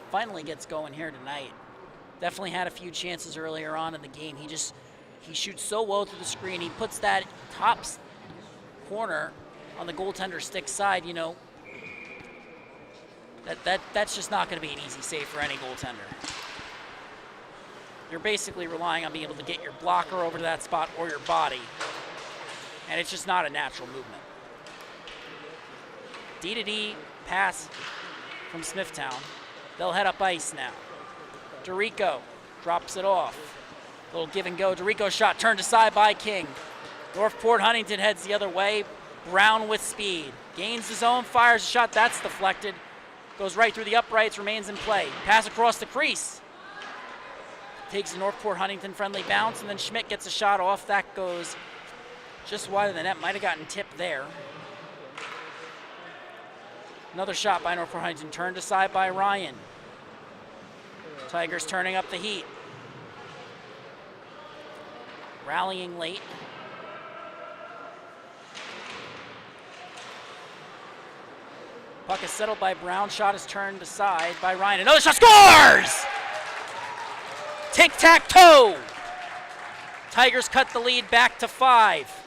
finally gets going here tonight. Definitely had a few chances earlier on in the game. He shoots so well through the screen. He puts that top corner on the goaltender stick side. You know, that's just not going to be an easy save for any goaltender. You're basically relying on being able to get your blocker over to that spot or your body, and it's just not a natural movement. D-to-D pass from Smithtown. They'll head up ice now. DeRico drops it off. Little give and go. DeRico shot turned aside by King. Northport Huntington heads the other way. Brown with speed. Gains the zone, fires a shot. That's deflected. Goes right through the uprights, remains in play. Pass across the crease. Takes a Northport Huntington friendly bounce, and then Schmidt gets a shot off. That goes just wide of the net. Might have gotten tipped there. Another shot by Northport Huntington, turned aside by Ryan. Tigers turning up the heat. Rallying late. Puck is settled by Brown. Shot is turned aside by Ryan. Another shot, scores! Tic-tac-toe! Tigers cut the lead back to 5.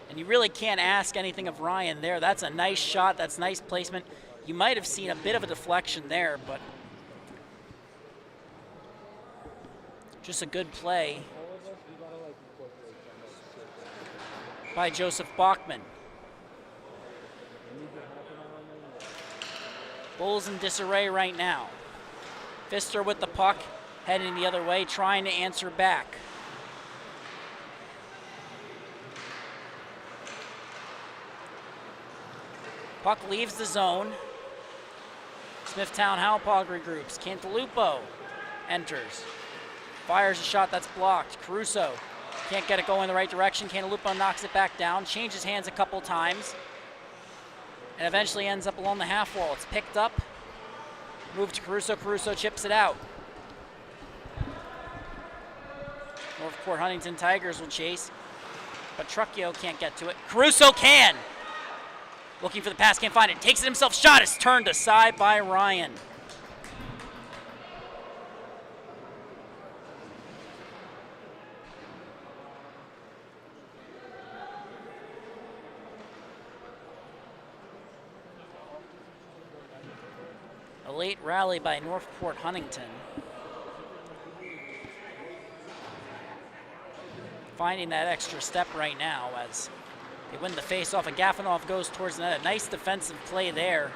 And you really can't ask anything of Ryan there. That's a nice shot. That's nice placement. You might have seen a bit of a deflection there, but just a good play by Joseph Bachman. Bulls in disarray right now. Pfister with the puck, heading the other way, trying to answer back. Puck leaves the zone. Smithtown Hauppauge regroups. Cantalupo enters. Fires a shot that's blocked. Caruso can't get it going in the right direction. Cantalupo knocks it back down, changes hands a couple times, and eventually ends up along the half wall. It's picked up, moved to Caruso. Caruso chips it out. Northport Huntington Tigers will chase, but Trucchio can't get to it. Caruso can! Looking for the pass, can't find it. Takes it himself, shot is turned aside by Ryan. A late rally by Northport Huntington. Finding that extra step right now as they win the face-off, and Gaffinoff goes towards the net. A nice defensive play there.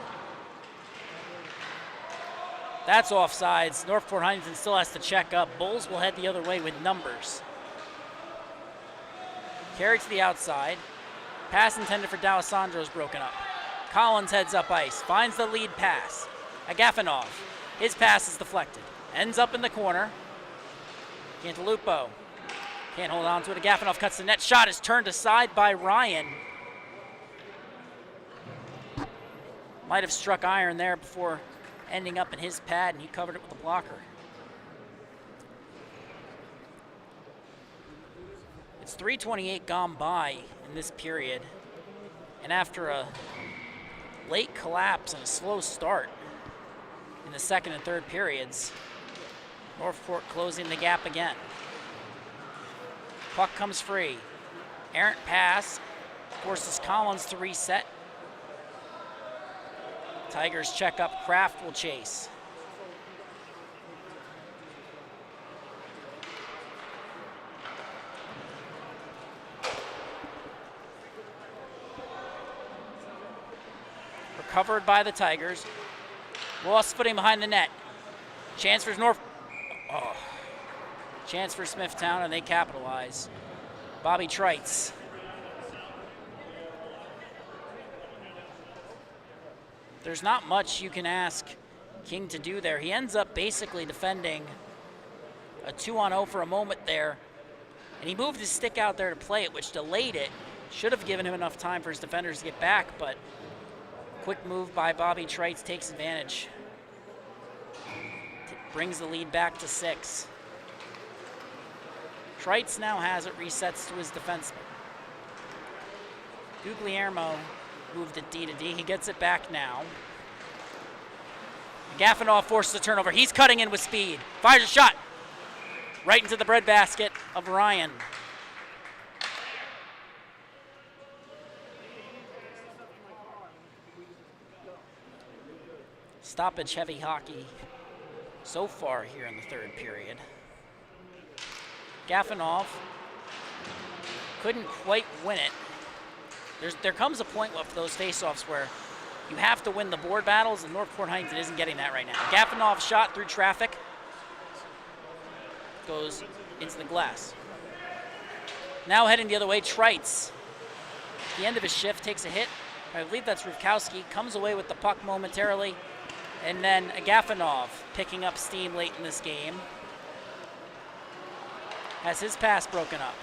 That's offsides. Northport Huntington still has to check up. Bulls will head the other way with numbers. Carried to the outside. Pass intended for D'Alessandro's broken up. Collins heads up ice, finds the lead pass. Gaffinoff, his pass is deflected. Ends up in the corner. Cantalupo can't hold on to it. Gaffinoff cuts the net. Shot is turned aside by Ryan. Might have struck iron there before ending up in his pad, and he covered it with a blocker. It's 3:28 gone by in this period, and after a late collapse and a slow start in the second and third periods, Northport closing the gap again. Puck comes free. Errant pass forces Collins to reset. Tigers check up. Kraft will chase. Recovered by the Tigers. Lost footing behind the net. Chance for Chance for Smithtown, and they capitalize. Bobby Trites. There's not much you can ask King to do there. He ends up basically defending a 2-on-0 for a moment there, and he moved his stick out there to play it, which delayed it. Should have given him enough time for his defenders to get back, but quick move by Bobby Trites takes advantage. Brings the lead back to 6. Trites now has it, resets to his defenseman. Guglielmo moved it D to D. He gets it back now. Gaffinoff forces a turnover. He's cutting in with speed. Fires a shot right into the breadbasket of Ryan. Stoppage heavy hockey so far here in the third period. Gaffinoff couldn't quite win it. There comes a point with those faceoffs where you have to win the board battles, and Northport Huntington isn't getting that right now. Gaffinoff shot through traffic. Goes into the glass. Now heading the other way, Trites. At the end of his shift, takes a hit. I believe that's Ruvkowski. Comes away with the puck momentarily. And then Gaffinoff picking up steam late in this game. Has his pass broken up.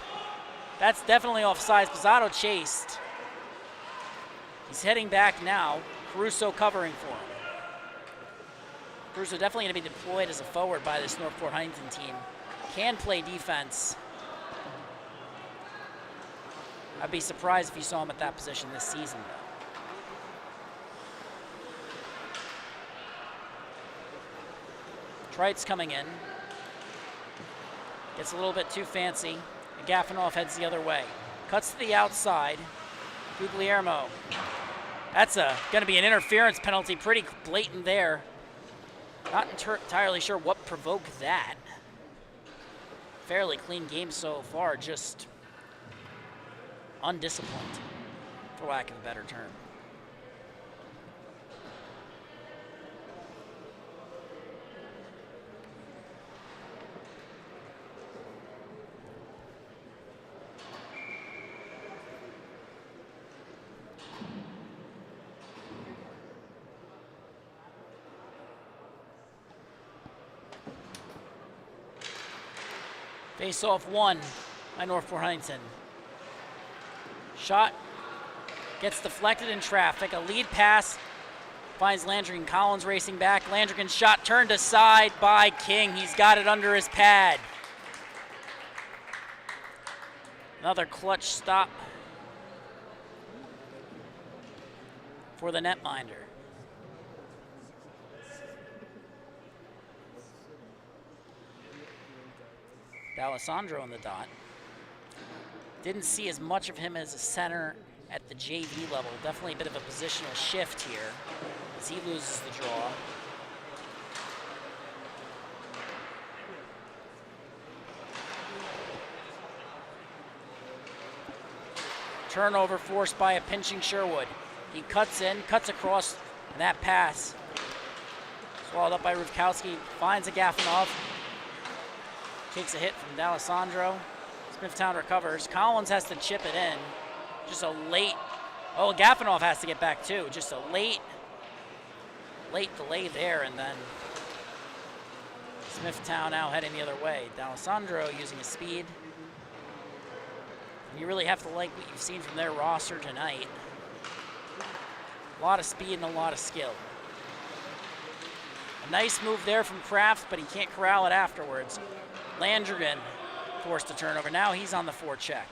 That's definitely offsides. Pizzato chased. He's heading back now. Caruso covering for him. Caruso definitely going to be deployed as a forward by this Northport Huntington team. Can play defense. I'd be surprised if you saw him at that position this season, though. Trites coming in. Gets a little bit too fancy. Gaffinoff heads the other way. Cuts to the outside. Guglielmo. That's going to be an interference penalty. Pretty blatant there. Not entirely sure what provoked that. Fairly clean game so far. Just undisciplined, for lack of a better term. Face-off won by Northport Huntington. Shot gets deflected in traffic. A lead pass finds Landrigan. Collins racing back. Landrigan's shot turned aside by King. He's got it under his pad. Another clutch stop for the netminder. D'Alessandro on the dot. Didn't see as much of him as a center at the JV level. Definitely a bit of a positional shift here as he loses the draw. Turnover forced by a pinching Sherwood. He cuts in, cuts across, and that pass swallowed up by Ruvkowski, finds a Gafanov. Takes a hit from D'Alessandro. Smithtown recovers. Collins has to chip it in. Just a late, oh, Gafanov has to get back too. Just a late delay there, and then Smithtown now heading the other way. D'Alessandro using his speed. And you really have to like what you've seen from their roster tonight. A lot of speed and a lot of skill. A nice move there from Kraft, but he can't corral it afterwards. Landrigan forced to turnover. Now he's on the forecheck.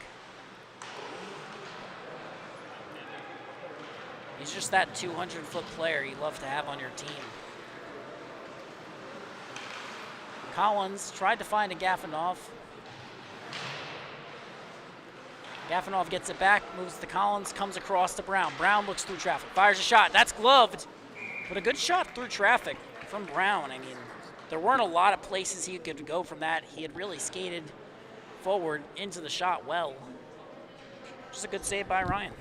He's just that 200-foot player you love to have on your team. Collins tried to find a Gafanov. Gafanov gets it back, moves to Collins, comes across to Brown. Brown looks through traffic, fires a shot. That's gloved, but a good shot through traffic from Brown. I mean, there weren't a lot of places he could go from that. He had really skated forward into the shot well. Just a good save by Ryan.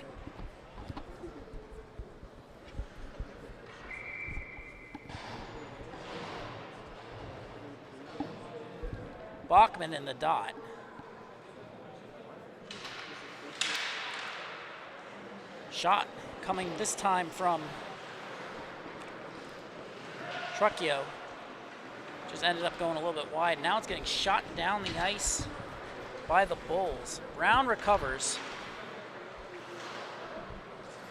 Bachman in the dot. Shot coming this time from Trucchio. Just ended up going a little bit wide. Now it's getting shot down the ice by the Bulls. Brown recovers.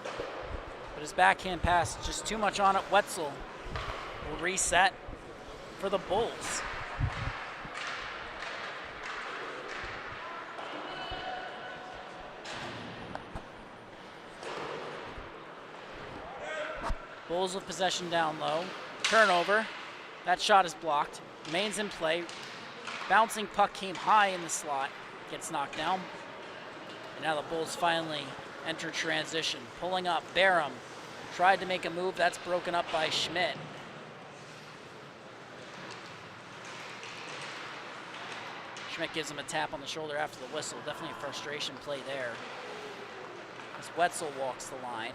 But his backhand pass is just too much on it. Wetzel will reset for the Bulls. Bulls with possession down low. Turnover. That shot is blocked. Remains in play. Bouncing puck came high in the slot. Gets knocked down. And now the Bulls finally enter transition. Pulling up. Barham tried to make a move. That's broken up by Schmidt. Schmidt gives him a tap on the shoulder after the whistle. Definitely a frustration play there. As Wetzel walks the line.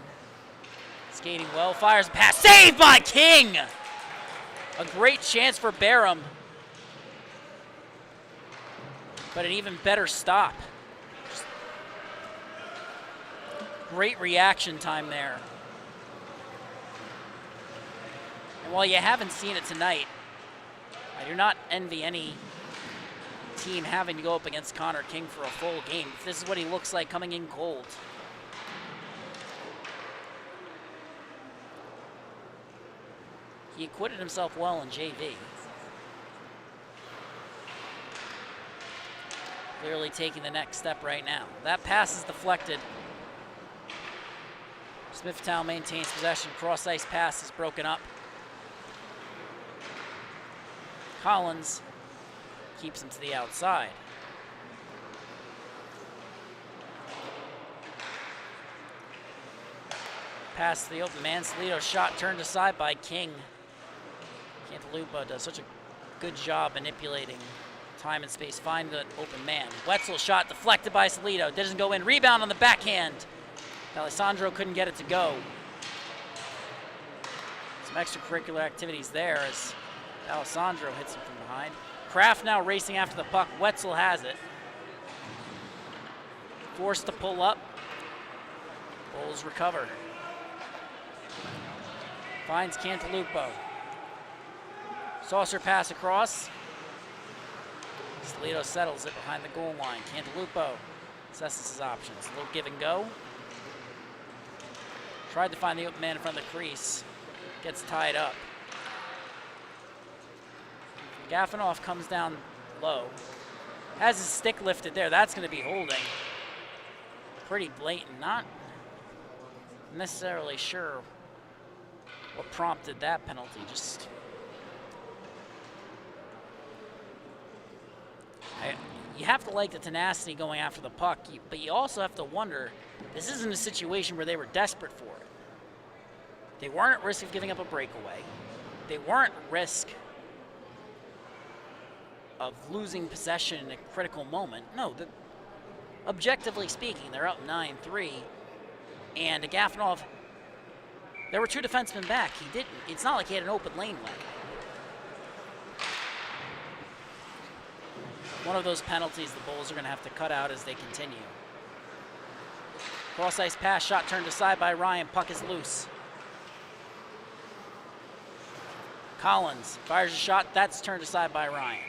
Skating well, fires a pass. Saved by King! A great chance for Barham. But an even better stop. Great reaction time there. And while you haven't seen it tonight, I do not envy any team having to go up against Connor King for a full game. This is what he looks like coming in cold. He acquitted himself well in JV. Clearly taking the next step right now. That pass is deflected. Smithtown maintains possession. Cross-ice pass is broken up. Collins keeps him to the outside. Pass to the open man. Salito shot turned aside by King. Cantalupa does such a good job manipulating time and space. Find the open man. Wetzel shot deflected by Salito. Doesn't go in. Rebound on the backhand. D'Alessandro couldn't get it to go. Some extracurricular activities there as D'Alessandro hits him from behind. Kraft now racing after the puck. Wetzel has it. Forced to pull up. Bulls recover. Finds Cantalupo. Saucer pass across. Salito settles it behind the goal line. Cantalupo assesses his options. A little give and go. Tried to find the open man in front of the crease. Gets tied up. Gafanov comes down low. Has his stick lifted there. That's going to be holding. Pretty blatant. Not I'm necessarily sure what prompted that penalty. You have to like the tenacity going after the puck, but you also have to wonder, this isn't a situation where they were desperate for it. They weren't at risk of giving up a breakaway. They weren't at risk of losing possession in a critical moment. No, objectively speaking, they're up 9-3, and Agafonov, there were 2 defensemen back. It's not like he had an open lane left. One of those penalties the Bulls are going to have to cut out as they continue. Cross-ice pass, shot turned aside by Ryan. Puck is loose. Collins fires a shot. That's turned aside by Ryan.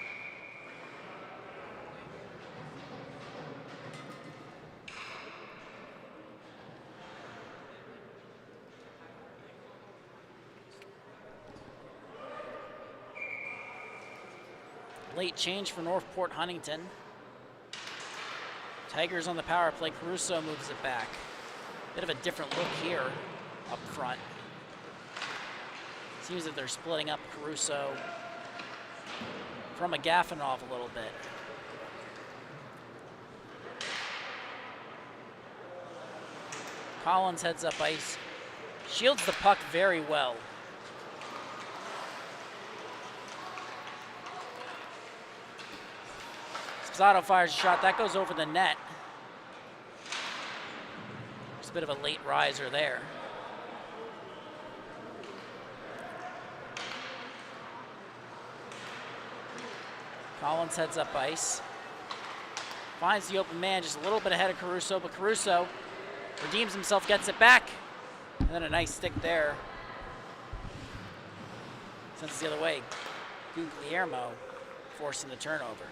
Late change for Northport Huntington. Tigers on the power play. Caruso moves it back. Bit of a different look here up front. Seems that they're splitting up Caruso from Agafonov a little bit. Collins heads up ice. Shields the puck very well. Spazzato fires a shot. That goes over the net. It's a bit of a late riser there. Collins heads up ice. Finds the open man just a little bit ahead of Caruso, but Caruso redeems himself, gets it back. And then a nice stick there. Sends it the other way. Guglielmo forcing the turnover.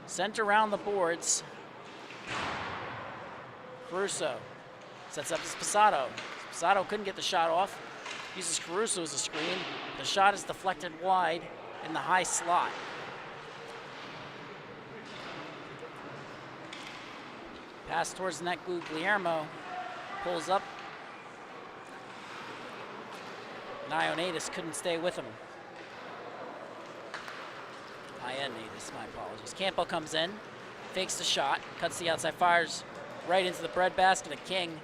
Sent around the boards. Caruso sets up Spazzato. Spazzato couldn't get the shot off. Uses Caruso as a screen. The shot is deflected wide in the high slot. Pass towards the net. Guglielmo pulls up. Ioannidis couldn't stay with him. Ioannidis, my apologies. Campbell comes in, fakes the shot, cuts the outside, fires right into the breadbasket of King.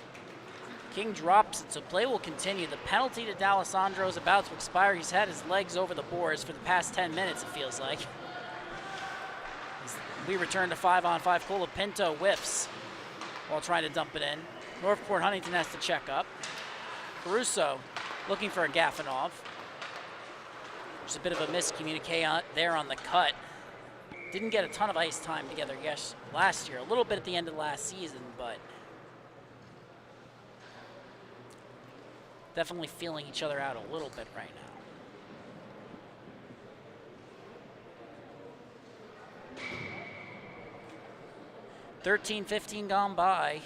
King drops it, so play will continue. The penalty to D'Alessandro is about to expire. He's had his legs over the boards for the past 10 minutes, it feels like. We return to 5-on-5. Colapinto whiffs while trying to dump it in. Northport Huntington has to check up. Caruso looking for Agafonov. There's a bit of a miscommunique there on the cut. Didn't get a ton of ice time together, yes, last year. A little bit at the end of last season, but definitely feeling each other out a little bit right now. 13-15 gone by.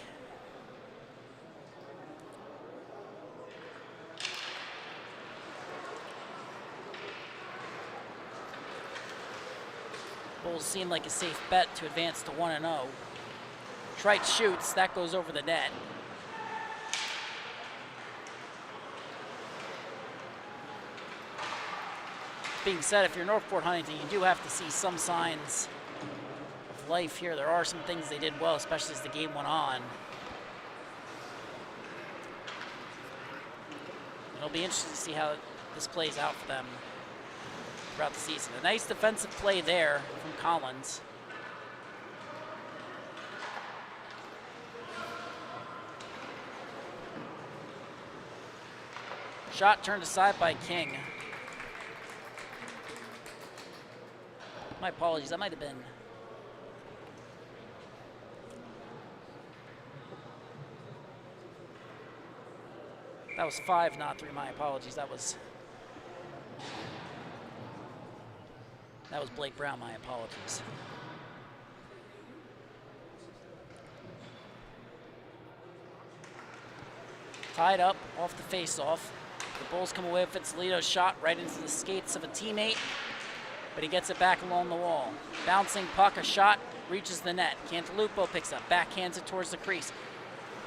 Bulls seem like a safe bet to advance to 1-0. Trite shoots, that goes over the net. Being said, if you're Northport Huntington, you do have to see some signs of life here. There are some things they did well, especially as the game went on. It'll be interesting to see how this plays out for them throughout the season. A nice defensive play there from Collins. Shot turned aside by King. My apologies, that might have been that was 5, not 3. My apologies. That was Blake Brown, my apologies. Tied up off the face-off. The Bulls come away with Fitzalito's shot right into the skates of a teammate, but he gets it back along the wall. Bouncing puck, a shot, reaches the net. Cantalupo picks up, backhands it towards the crease.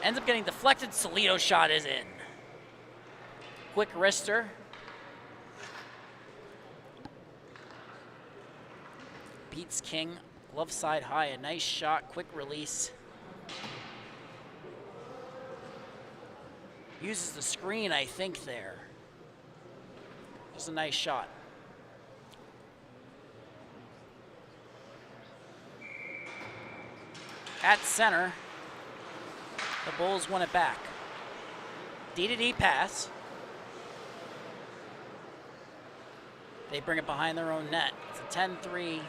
Ends up getting deflected. Salito shot is in. Quick wrister. Beats King. Glove side high. A nice shot. Quick release. Uses the screen, I think, there. Just a nice shot. At center, the Bulls won it back. D-to-D pass. They bring it behind their own net. It's a 10-3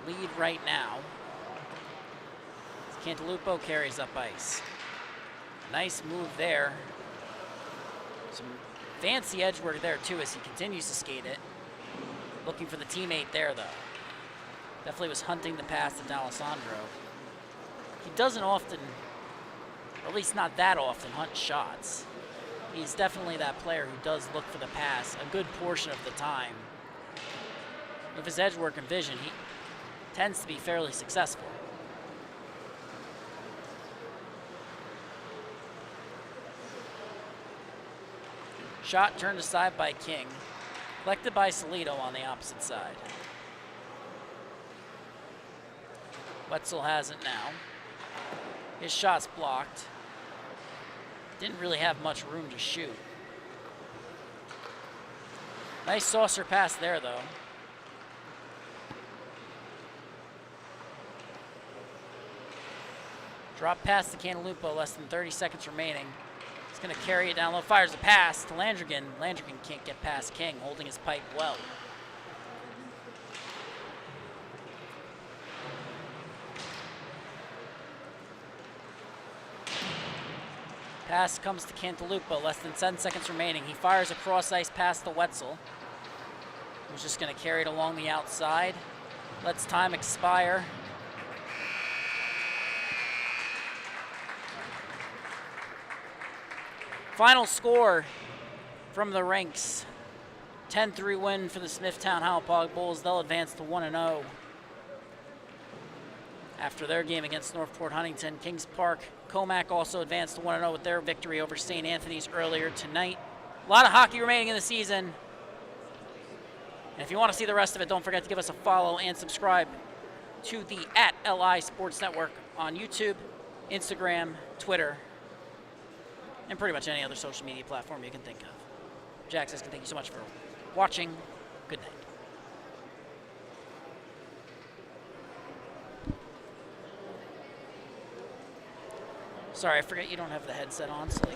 lead right now. Cantalupo carries up ice. Nice move there. Some fancy edge work there too as he continues to skate it. Looking for the teammate there though. Definitely was hunting the pass to D'Alessandro. He doesn't often, or at least not that often, hunt shots. He's definitely that player who does look for the pass a good portion of the time. With his edge work and vision, he tends to be fairly successful. Shot turned aside by King. Collected by Salito on the opposite side. Wetzel has it now. His shot's blocked. Didn't really have much room to shoot. Nice saucer pass there, though. Drop pass to Cantalupo, less than 30 seconds remaining. He's going to carry it down low, fires a pass to Landrigan. Landrigan can't get past King, holding his pipe well. Pass comes to Cantalupo, less than 10 seconds remaining. He fires a cross-ice pass to Wetzel, who's just going to carry it along the outside. Lets time expire. Final score from the ranks. 10-3 win for the Smithtown Hauppauge Bulls. They'll advance to 1-0. After their game against Northport Huntington, Kings Park, Comac also advanced to 1-0 with their victory over St. Anthony's earlier tonight. A lot of hockey remaining in the season. And if you want to see the rest of it, don't forget to give us a follow and subscribe to the @LI Sports Network on YouTube, Instagram, Twitter, and pretty much any other social media platform you can think of. Jack says, thank you so much for watching. Good night. Sorry, I forget you don't have the headset on, Silly.